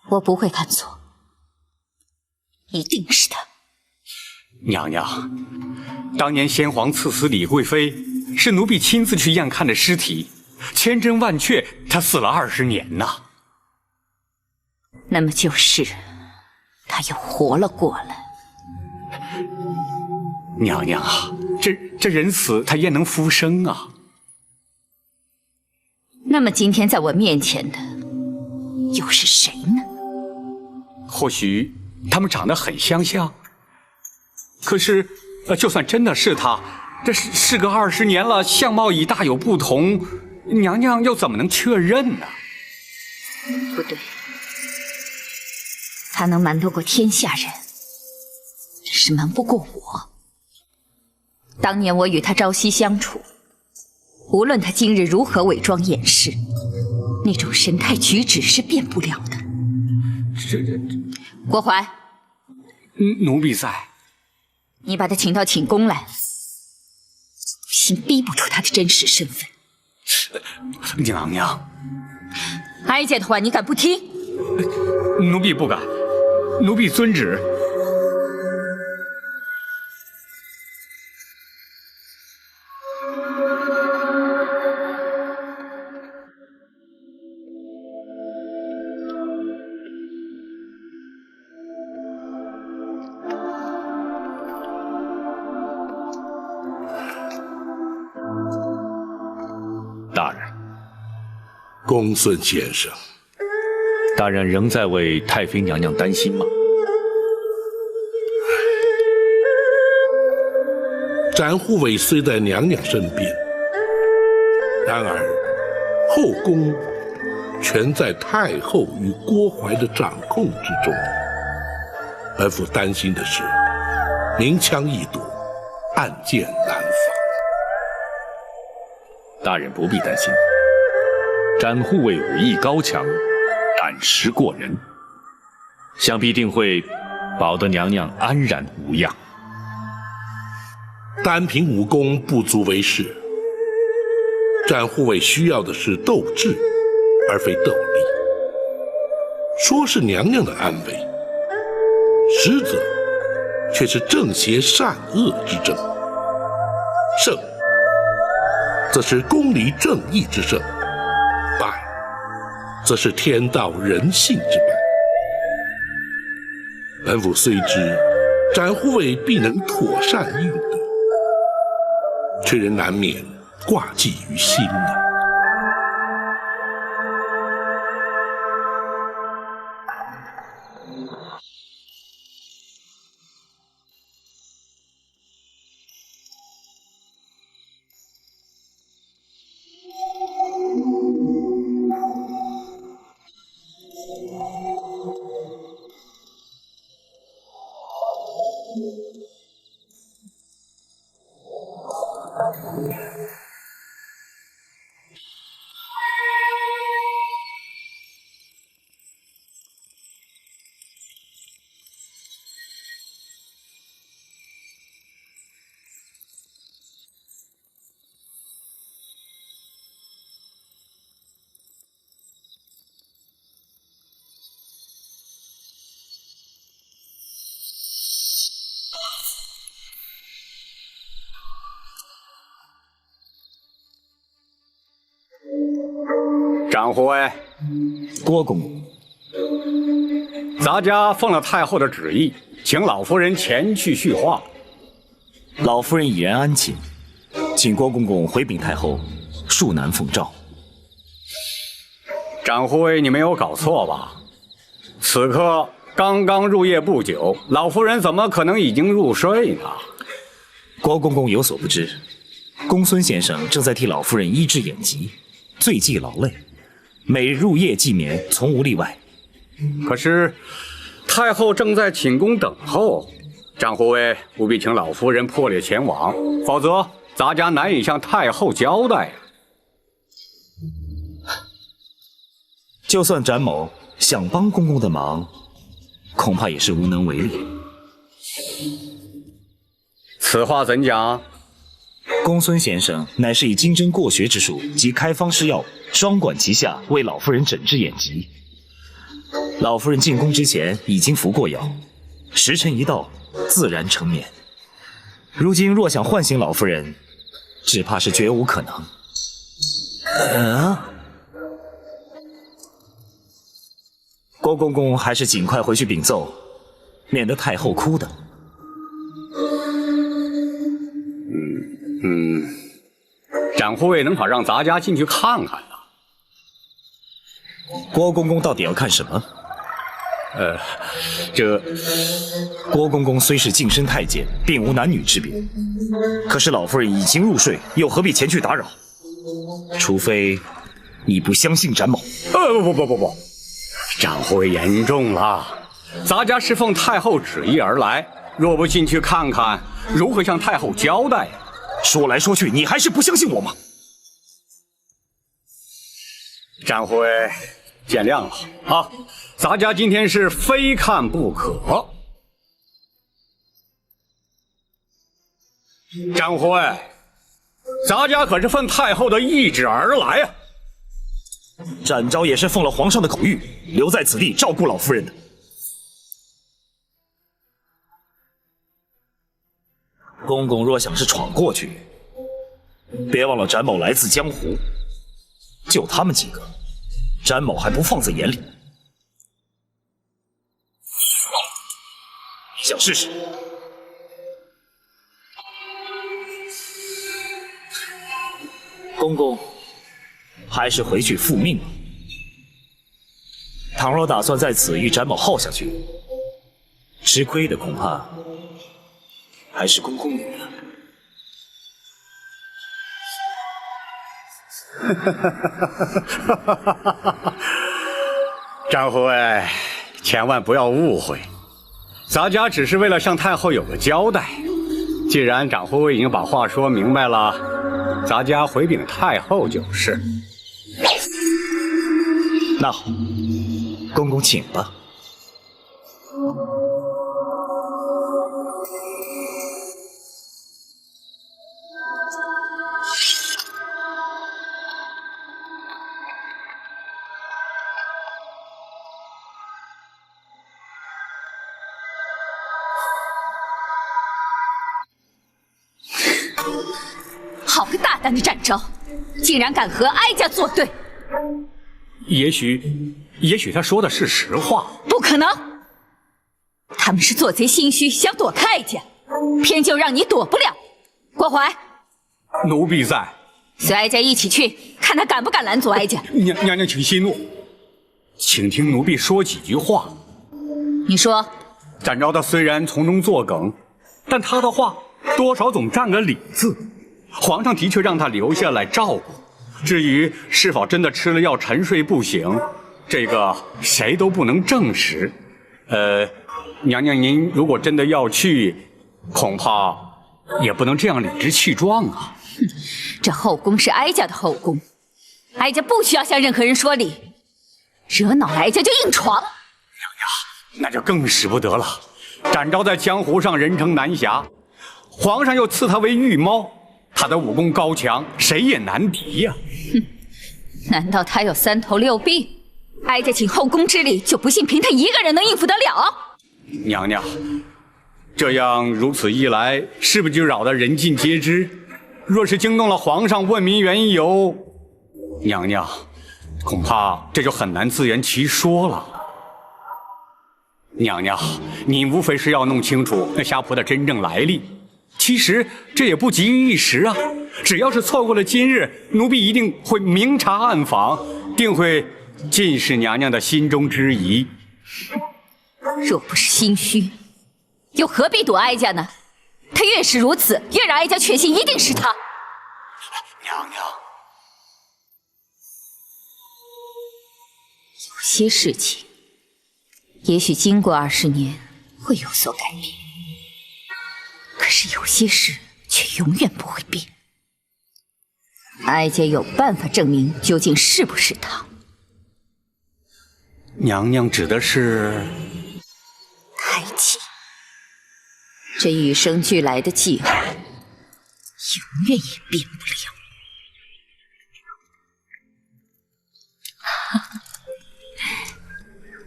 我不会看错，一定是他。娘娘，当年先皇赐死李贵妃，是奴婢亲自去验看的尸体，千真万确，她死了20年呐。那么就是他又活了过来。娘娘啊，这人死他焉能复生啊？那么今天在我面前的又是谁呢？或许他们长得很相像，可是，就算真的是他，这事隔20年了，相貌已大有不同，娘娘又怎么能确认呢？不对，他能瞒得过天下人，只是瞒不过我。当年我与他朝夕相处，无论他今日如何伪装掩饰，那种神态举止是变不了的。郭淮，奴婢在。你把他请到寝宫来，先逼不出他的真实身份。娘娘，哀家的话你敢不听？奴婢不敢，奴婢遵旨。大人，公孙先生，大人仍在为太妃娘娘担心吗？展护卫虽在娘娘身边，然而后宫全在太后与郭槐的掌控之中。本府担心的是，明枪易躲，暗箭难防。大人不必担心，展护卫武艺高强，胆识过人，想必定会保得娘娘安然无恙。单凭武功不足为事，展护卫需要的是斗志，而非斗力。说是娘娘的安危，实则却是正邪善恶之争。胜，则是公理正义之胜；败，则是天道人性之败。本府虽知展护卫必能妥善应对，却仍难免挂记于心呐。展护卫，郭公公，咱家奉了太后的旨意，请老夫人前去叙话。老夫人已然安寝，请郭公公回禀太后，恕难奉诏。展护卫，你没有搞错吧？此刻刚刚入夜不久，老夫人怎么可能已经入睡呢？郭公公有所不知，公孙先生正在替老夫人医治眼疾，最忌劳累，每日入夜既眠，从无例外。可是太后正在寝宫等候，展护卫务必请老夫人破例前往，否则咱家难以向太后交代。就算展某想帮公公的忙，恐怕也是无能为力。此话怎讲？公孙先生乃是以经侦过学之术及开方施药，双管齐下，为老夫人诊治眼疾。老夫人进宫之前已经服过药，时辰一到，自然成眠。如今若想唤醒老夫人，只怕是绝无可能。郭公公还是尽快回去禀奏，免得太后哭等。展护卫能否让咱家进去看看呢？郭公公到底要看什么？郭公公虽是近身太监，并无男女之别，可是老夫人已经入睡，又何必前去打扰？除非你不相信展某。不，展护卫言重了，咱家是奉太后旨意而来，若不进去看看，如何向太后交代？说来说去，你还是不相信我吗？展护卫，见谅了啊！咱家今天是非看不可。展护卫，咱家可是奉太后的懿旨而来啊！展昭也是奉了皇上的口谕，留在此地照顾老夫人的。公公若想是闯过去，别忘了展某来自江湖，就他们几个，展某还不放在眼里。想试试？公公，还是回去复命吧。倘若打算在此与展某耗下去，吃亏的恐怕还是公公你了。张护卫，千万不要误会，咱家只是为了向太后有个交代。既然长护卫已经把话说明白了，咱家回禀太后就是。那好，公公请吧。好个大胆的展昭，竟然敢和哀家作对！也许他说的是实话。不可能，他们是做贼心虚，想躲开哀家，偏就让你躲不了。郭淮，奴婢在。随哀家一起去，看他敢不敢拦阻哀家。娘娘请息怒，请听奴婢说几句话。你说，展昭他虽然从中作梗，但他的话多少总占个理字。皇上的确让他留下来照顾，至于是否真的吃了药沉睡不醒，这个谁都不能证实。娘娘您如果真的要去，恐怕也不能这样理直气壮啊。这后宫是哀家的后宫，哀家不需要向任何人说理，惹恼了哀家就硬闯。娘娘，那就更使不得了。展昭在江湖上人称南侠，皇上又赐他为御猫。他的武功高强，谁也难敌呀！哼，难道他有3头6臂？哀家请后宫之力，就不信凭他一个人能应付得了？娘娘，这样如此一来，是不是就扰得人尽皆知？若是惊动了皇上，问明缘由，娘娘，恐怕这就很难自圆其说了。娘娘，您无非是要弄清楚那虾婆的真正来历。其实这也不急于一时啊，只要是错过了今日，奴婢一定会明察暗访，定会尽释娘娘的心中之疑。若不是心虚，又何必躲哀家呢？他越是如此，越让哀家确信一定是他。娘娘，有些事情，也许经过20年会有所改变。可是有些事却永远不会变。哀家有办法证明究竟是不是他。娘娘指的是胎记，这与生俱来的记号，永远也变不了。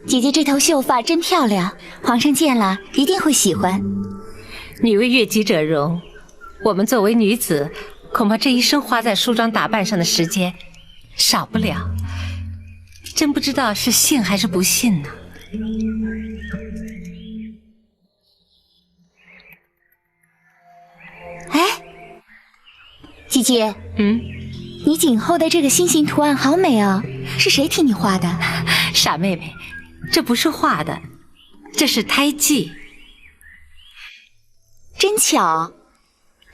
姐姐这头秀发真漂亮，皇上见了一定会喜欢。女为悦己者容，我们作为女子，恐怕这一生花在梳妆打扮上的时间少不了。真不知道是信还是不信呢。哎，姐姐，你颈后的这个心形图案好美哦，是谁替你画的？傻妹妹，这不是画的，这是胎记。真巧，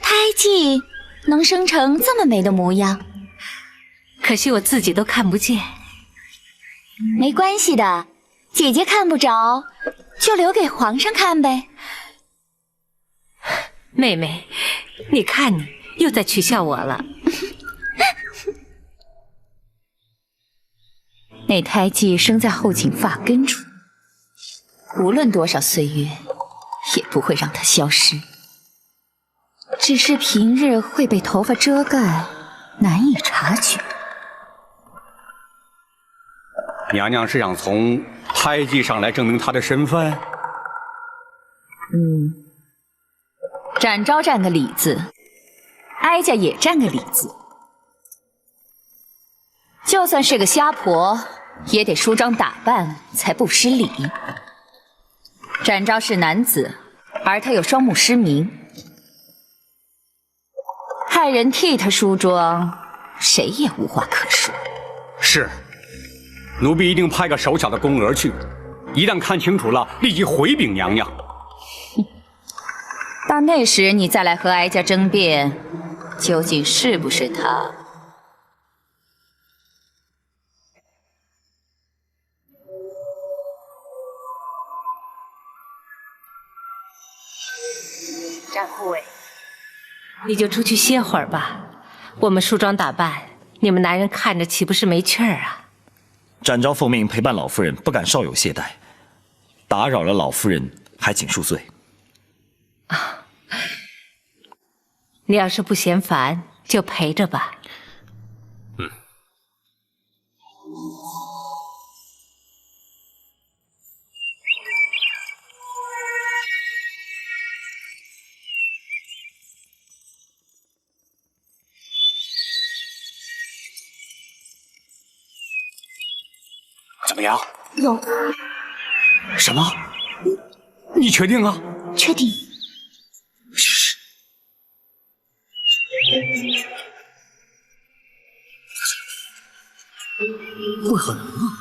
胎记能生成这么美的模样，可惜我自己都看不见。没关系的，姐姐看不着，就留给皇上看呗。妹妹，你看你又在取笑我了。那胎记生在后颈发根处，无论多少岁月，也不会让它消失。只是平日会被头发遮盖，难以察觉。娘娘是想从胎记上来证明她的身份？展昭占个理字，哀家也占个理字。就算是个瞎婆，也得梳妆打扮才不失礼。展昭是男子，而他有双目失明。派人替他梳妆，谁也无话可说。是，奴婢一定派个手巧的宫娥去，一旦看清楚了，立即回禀娘娘。到那时你再来和哀家争辩，究竟是不是他？展护卫，你就出去歇会儿吧。我们梳妆打扮，你们男人看着岂不是没趣儿啊？展昭奉命陪伴老夫人，不敢稍有懈怠，打扰了老夫人，还请恕罪。啊，你要是不嫌烦，就陪着吧。嗯。怎么样？有什么？你确定啊？确定。不可能啊！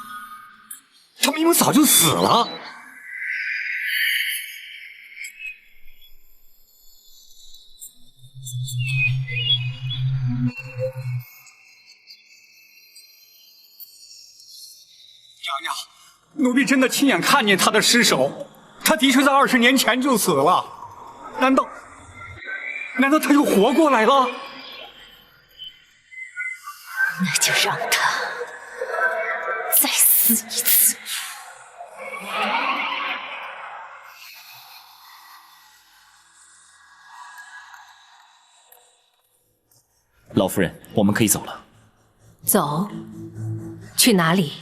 他明明早就死了。娘娘，奴婢真的亲眼看见他的尸首，他的确在20年前就死了。难道他又活过来了？那就让他再死一次。老夫人，我们可以走了。走？去哪里？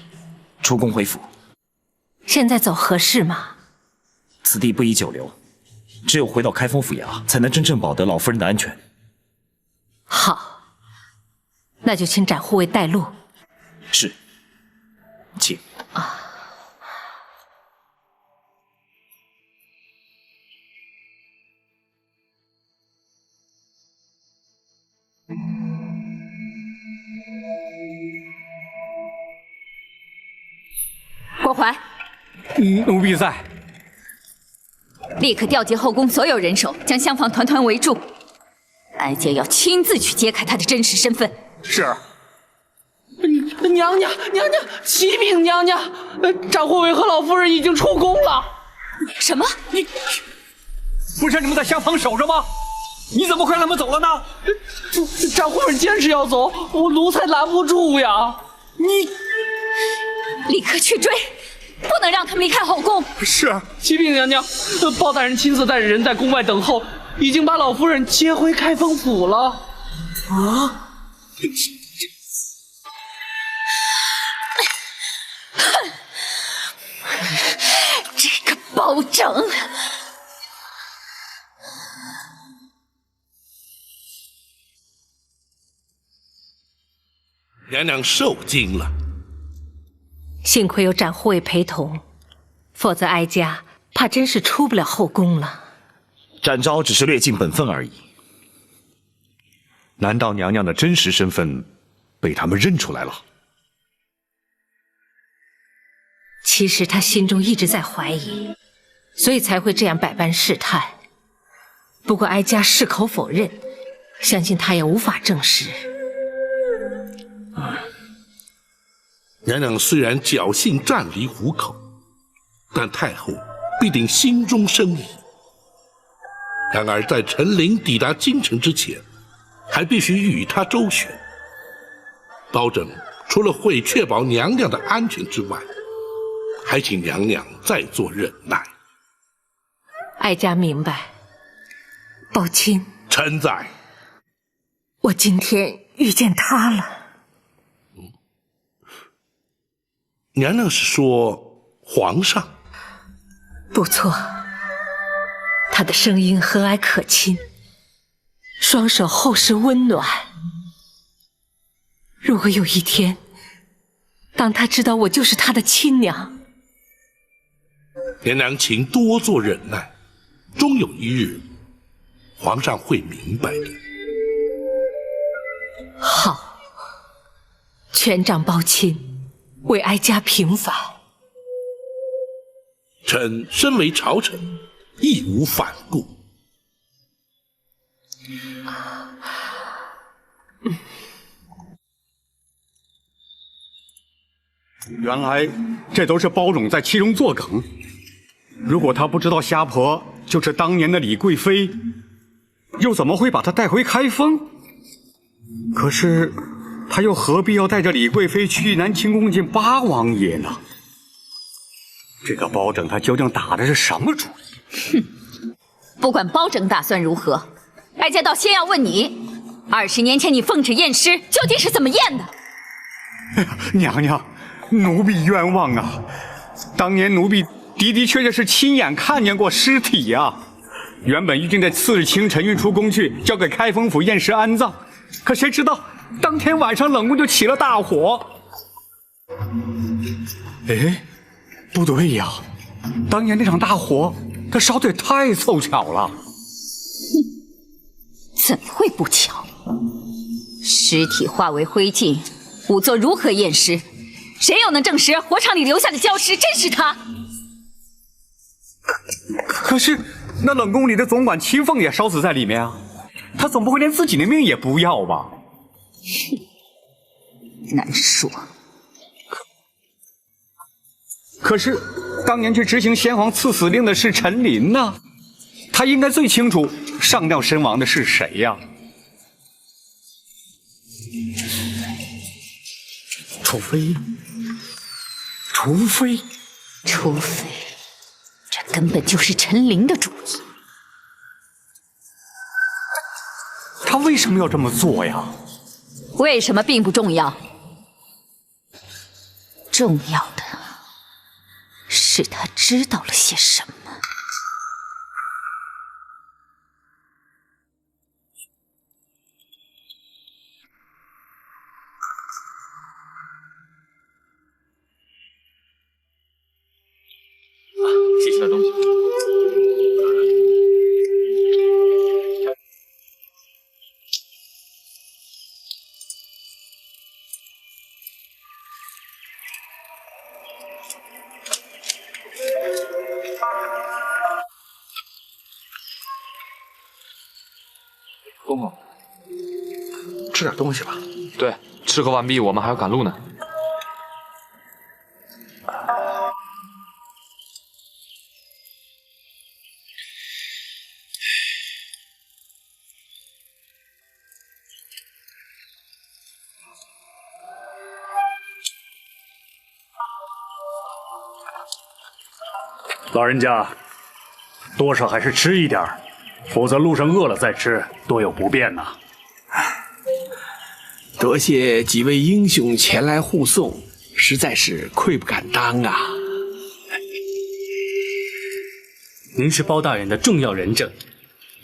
出宫回府。现在走合适吗？此地不宜久留，只有回到开封府衙，才能真正保得老夫人的安全。好，那就请展护卫带路。是，请。啊。郭淮，奴婢在。立刻调集后宫所有人手，将厢房团团围住。哀家要亲自去揭开他的真实身份。是。娘娘，启禀娘娘，展护卫和老夫人已经出宫了。什么？你不是你们在厢房守着吗？你怎么会让他们走了呢？展护卫坚持要走，我奴才拦不住呀。你立刻去追，不能让他们离开后宫。是。启禀娘娘，包大人亲自带着人在宫外等候，已经把老夫人接回开封府了。啊！这个包拯！娘娘受惊了。幸亏有展护卫陪同，否则哀家怕真是出不了后宫了。展昭只是略尽本分而已。难道娘娘的真实身份被他们认出来了？其实他心中一直在怀疑，所以才会这样百般试探。不过哀家矢口否认，相信他也无法证实。娘娘虽然侥幸暂离虎口，但太后必定心中生疑。然而在陈琳抵达京城之前，还必须与他周旋。包拯除了会确保娘娘的安全之外，还请娘娘再做忍耐。哀家明白。宝清，臣在。我今天遇见他了。娘娘是说皇上？不错，他的声音和蔼可亲，双手厚实温暖。如果有一天，当他知道我就是他的亲娘，娘娘请多做忍耐，终有一日，皇上会明白的。好，全仗包钦为哀家平反。臣身为朝臣，义无反顾。原来这都是包拯在其中作梗。如果他不知道虾婆就是当年的李贵妃，又怎么会把她带回开封？可是，他又何必要带着李贵妃去南清宫见八王爷呢？这个包拯他究竟打的是什么主意？哼，不管包拯打算如何，哀家倒先要问你，20年前你奉旨验尸究竟是怎么验的？哎呀，娘娘，奴婢冤枉啊！当年奴婢的确是亲眼看见过尸体呀。原本预定在次日清晨运出宫去，交给开封府验尸安葬。可谁知道，当天晚上冷宫就起了大火。哎，不对呀，当年那场大火，它烧得也太凑巧了。怎么会不巧？尸体化为灰烬，仵作如何验尸？谁又能证实火场里留下的焦尸真是他？可是那冷宫里的总管秦凤也烧死在里面啊，他总不会连自己的命也不要吧？难说。可是当年去执行先皇赐死令的是陈琳呐，他应该最清楚上吊身亡的是谁呀？除非，这根本就是陈琳的主意。他为什么要这么做呀？为什么并不重要，重要的是他知道了些什么。谢谢的东西。公公，吃点东西吧。对，吃喝完毕，我们还要赶路呢。老人家，多少还是吃一点，否则路上饿了再吃，多有不便呐。多谢几位英雄前来护送，实在是愧不敢当啊！您是包大人的重要人证，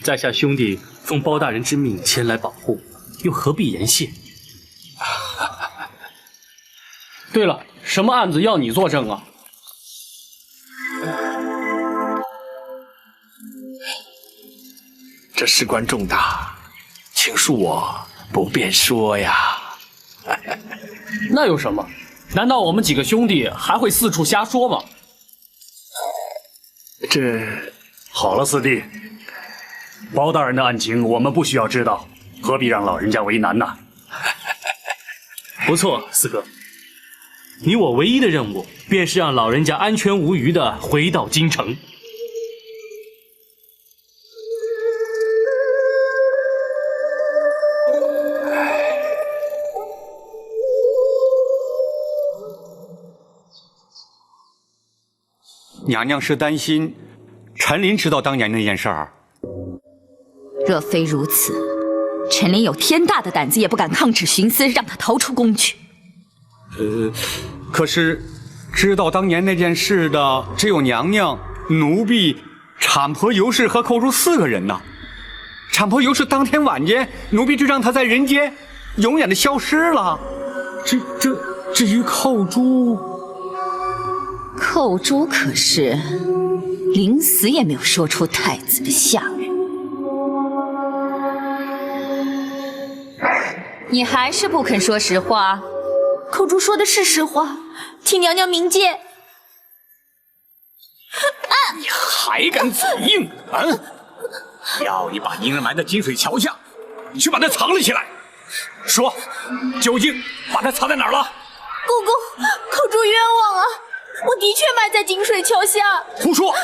在下兄弟奉包大人之命前来保护，又何必言谢？对了，什么案子要你作证啊？这事关重大，请恕我不便说呀。那有什么？难道我们几个兄弟还会四处瞎说吗？这好了，四弟，包大人的案情我们不需要知道，何必让老人家为难呢？不错，四哥，你我唯一的任务便是让老人家安全无虞地回到京城。娘娘是担心陈琳知道当年那件事儿。若非如此，陈琳有天大的胆子也不敢抗旨徇私，让他逃出宫去。可是知道当年那件事的只有娘娘、奴婢、产婆尤氏和寇珠4个人呢。产婆尤氏当天晚间，奴婢就让她在人间永远的消失了。至于寇珠。寇珠可是临死也没有说出太子的下落。你还是不肯说实话？寇珠说的是实话，请娘娘明鉴。你还敢嘴硬啊！要你把婴儿埋在金水桥下，你去把它藏了起来。说，究竟把它藏在哪儿了？公公，寇珠冤枉啊！我的确埋在金水桥下。胡说！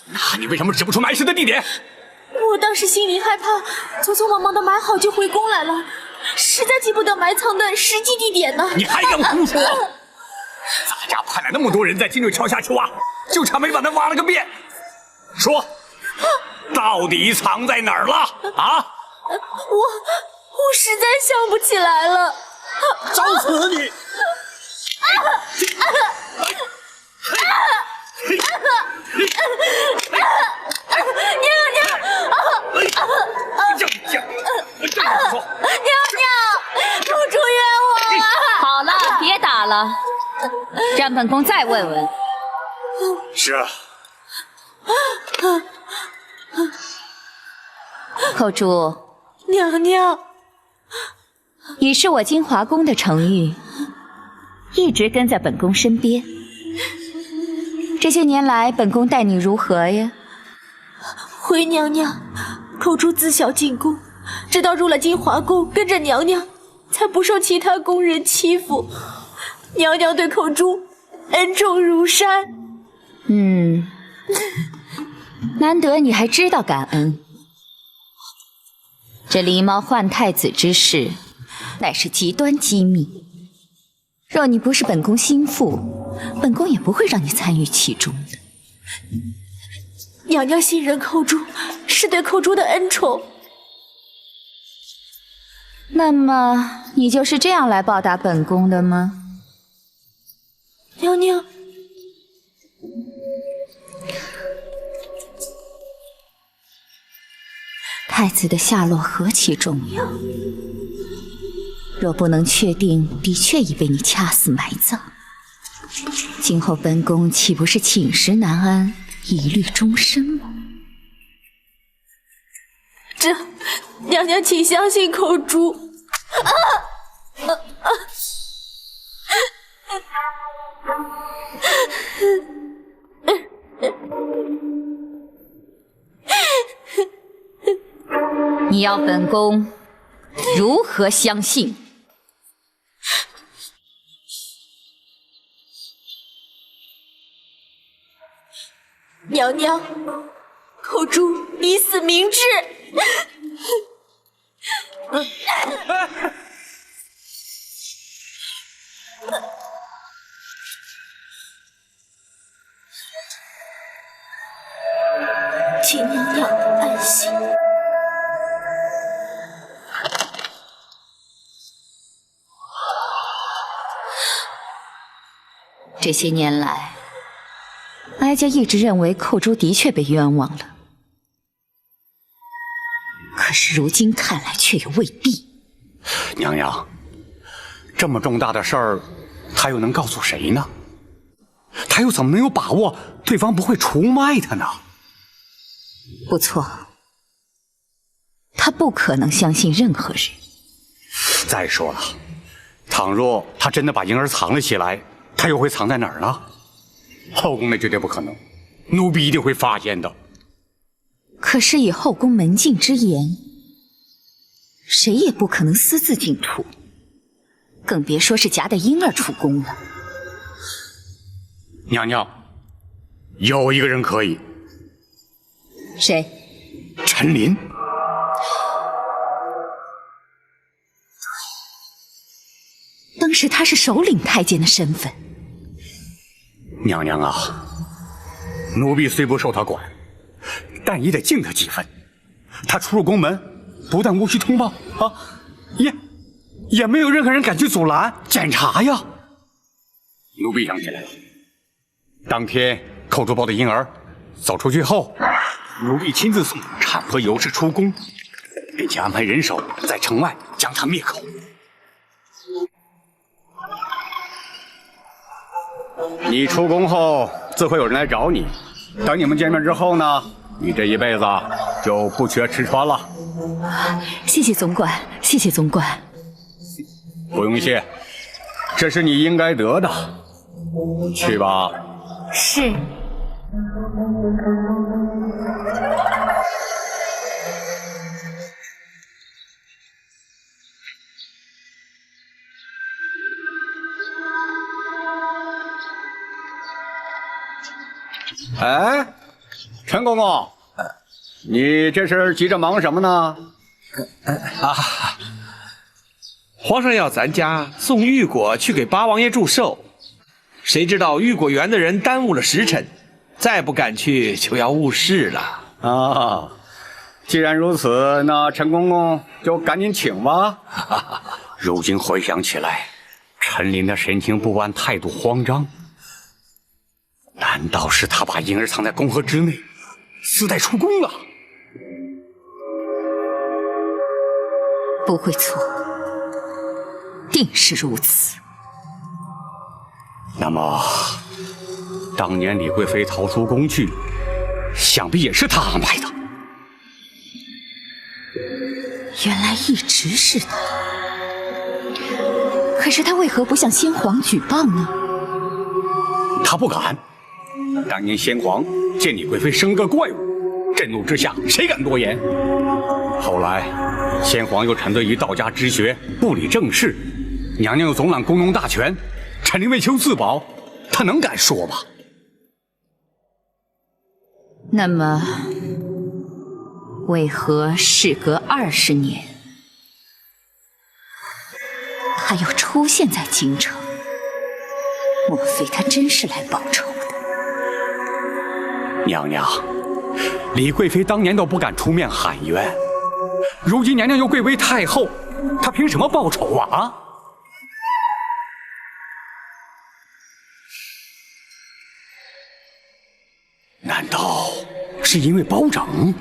那你为什么指不出埋尸的地点？我当时心里害怕，匆匆忙忙的买好就回宫来了，实在记不得埋藏的实际地点呢。你还敢胡说？咱家派来那么多人在金水桥下去挖，就差没把它挖了个遍。说，到底藏在哪儿了？啊？我实在想不起来了。找死你！娘，公主冤枉啊！好了，别打了，让本宫再问问。是。口珠，娘娘，你是我金华宫的宠玉，一直跟在本宫身边。这些年来，本宫待你如何呀？回娘娘，口珠自小进宫，直到入了金华宫，跟着娘娘，才不受其他宫人欺负。娘娘对口珠恩重如山。难得你还知道感恩。这狸猫换太子之事，乃是极端机密。若你不是本宫心腹，本宫也不会让你参与其中的。娘娘信任口珠，是对口珠的恩宠。那么，你就是这样来报答本宫的吗？娘娘，太子的下落何其重要，若不能确定的确已被你掐死埋葬，今后本宫岂不是寝食难安，疑虑终身吗？这，娘娘请相信口珠。你要本宫如何相信？娘娘，口珠以死明志。请娘娘安心。这些年来，哀家一直认为寇珠的确被冤枉了，可是如今看来却又未必。娘娘，这么重大的事儿，他又能告诉谁呢？他又怎么能有把握对方不会出卖他呢？不错，他不可能相信任何人。再说了，倘若他真的把婴儿藏了起来，他又会藏在哪儿呢？后宫那绝对不可能，奴婢一定会发现的。可是以后宫门禁之严，谁也不可能私自进出，更别说是夹带婴儿出宫了。娘娘，有一个人可以。谁？陈琳。当时他是首领太监的身份。娘娘啊，奴婢虽不受他管，但也得敬他几分。他出入宫门，不但无需通报啊，也没有任何人敢去阻拦检查呀。奴婢想起来了，当天寇珠抱的婴儿走出去后，奴婢亲自送产婆尤氏出宫，并且安排人手在城外将他灭口。你出宫后，自会有人来找你。等你们见面之后呢，你这一辈子就不缺吃穿了。谢谢总管，谢谢总管。不用谢，这是你应该得的。去吧。是。哎，陈公公，你这是急着忙什么呢？皇上要咱家送玉果去给八王爷祝寿，谁知道玉果园的人耽误了时辰，再不赶去就要误事了。既然如此，那陈公公就赶紧请吧。如今回想起来，陈琳的神情不安，态度慌张，难道是他把婴儿藏在宫河之内，私带出宫了？不会错，定是如此。那么，当年李贵妃逃出宫去，想必也是他安排的。原来一直是他，可是他为何不向先皇举报呢？他不敢。当年先皇见李贵妃生个怪物，震怒之下，谁敢多言？后来，先皇又沉醉于道家之学，不理政事，娘娘又总揽宫中大权，陈琳为求自保，他能敢说吗？那么，为何事隔20年，他又出现在京城？莫非他真是来报仇的？娘娘，李贵妃当年都不敢出面喊冤，如今娘娘又贵为太后，她凭什么报仇啊？难道是因为包拯？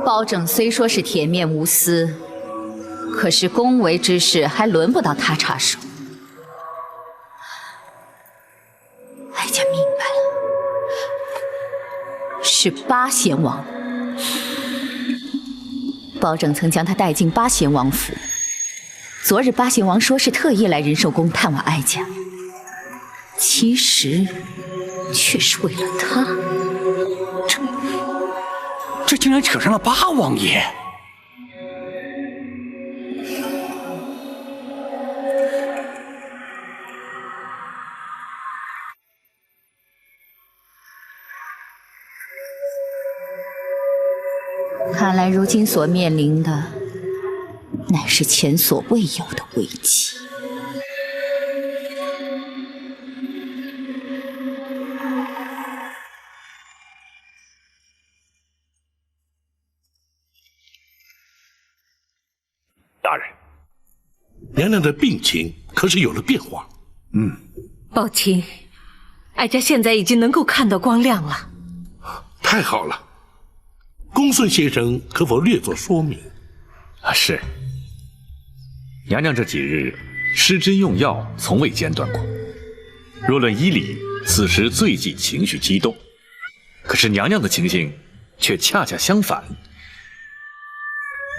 包拯虽说是铁面无私，可是宫闱之事还轮不到他插手。哀家明白了，是八贤王。包拯曾将他带进八贤王府，昨日八贤王说是特意来仁寿宫探望哀家，其实却是为了他。这竟然扯上了八王爷！看来如今所面临的，乃是前所未有的危机。大人，娘娘的病情可是有了变化？宝琴，哀家现在已经能够看到光亮了。太好了，公孙先生可否略作说明？是。娘娘这几日施针用药，从未间断过。若论医理，此时最忌情绪激动。可是娘娘的情形却恰恰相反。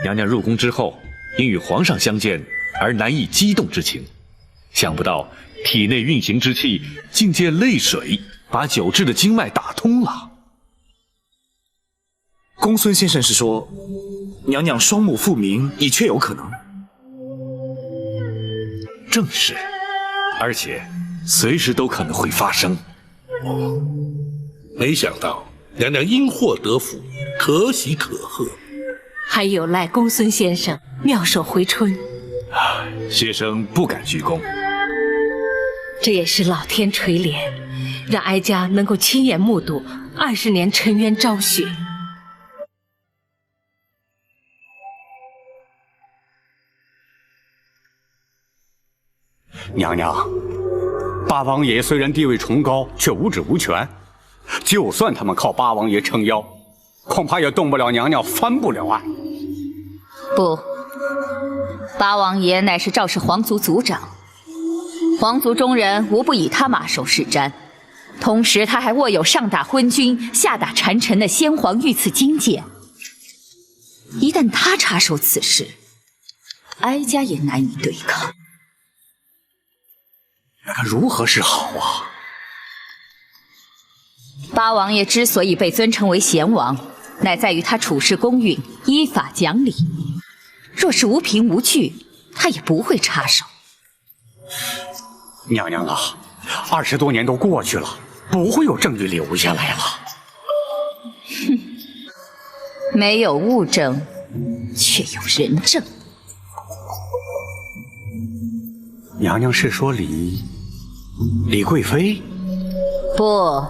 娘娘入宫之后，因与皇上相见而难抑激动之情，想不到体内运行之气竟借泪水把久滞的经脉打通了。公孙先生是说，娘娘双目复明已确有可能。正是，而且随时都可能会发生。没想到娘娘因祸得福，可喜可贺。还有赖公孙先生妙手回春，学生不敢居功。这也是老天垂怜，让哀家能够亲眼目睹20年沉冤昭雪。娘娘，八王爷虽然地位崇高，却无职无权。就算他们靠八王爷撑腰，恐怕也动不了娘娘，翻不了案。不，八王爷乃是赵氏皇族族长，皇族中人无不以他马首是瞻。同时，他还握有上打昏君、下打谗臣的先皇御赐金剑。一旦他插手此事，哀家也难以对抗。那该如何是好啊？八王爷之所以被尊称为贤王，乃在于他处事公允、依法讲理。若是无凭无据，他也不会插手。娘娘啊，20多年都过去了，不会有证据留下来了。哼，没有物证，却有人证。娘娘是说李贵妃？不，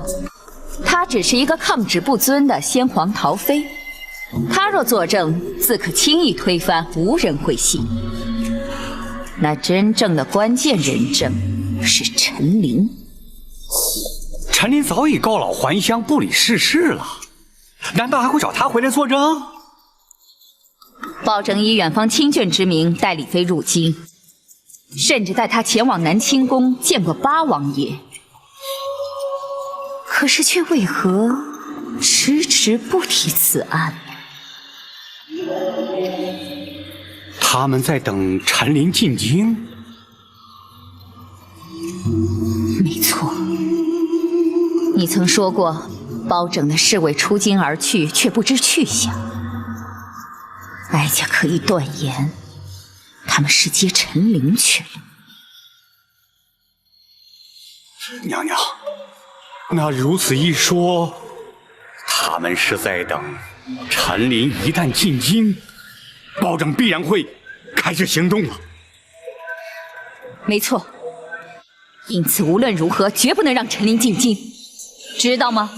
她只是一个抗旨不遵的先皇陶妃。她若作证，自可轻易推翻，无人会信。那真正的关键人证是陈琳。陈琳早已告老还乡，不理世事了，难道还会找她回来作证？包拯以远方亲眷之名带李妃入京，甚至带她前往南清宫见过八王爷，可是却为何迟迟不提此案？他们在等陈琳进京。没错，你曾说过，包拯的侍卫出京而去，却不知去向。哀家可以断言，他们是接陈琳去了。娘娘，那如此一说，他们是在等陈琳一旦进京，包拯必然会开始行动了。没错，因此无论如何，绝不能让陈琳进京，知道吗？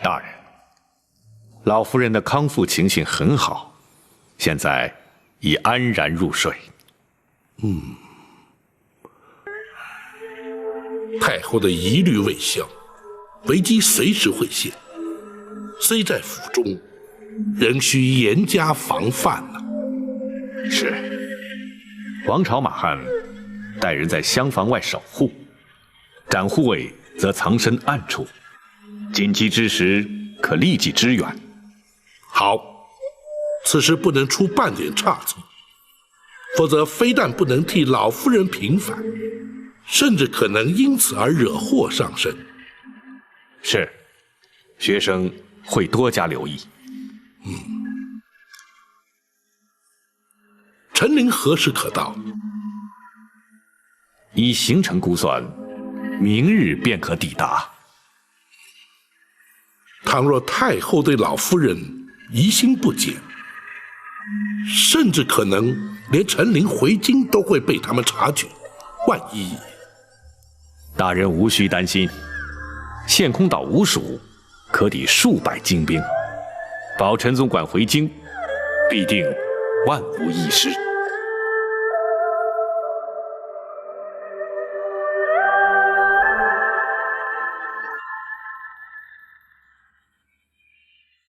大人，老夫人的康复情形很好，现在已安然入睡。太后的疑虑未消，危机随时会现，虽在府中，仍需严加防范呐。是，王朝马汉带人在厢房外守护，展护卫则藏身暗处，紧急之时可立即支援。好，此时不能出半点差错，否则非但不能替老夫人平反，甚至可能因此而惹祸上身。是，学生会多加留意。陈琳何时可到？依行程估算，明日便可抵达。倘若太后对老夫人疑心不减，甚至可能连陈琳回京都会被他们察觉。万一……大人无需担心，陷空岛无属，可抵数百精兵，保陈总管回京，必定万无一失。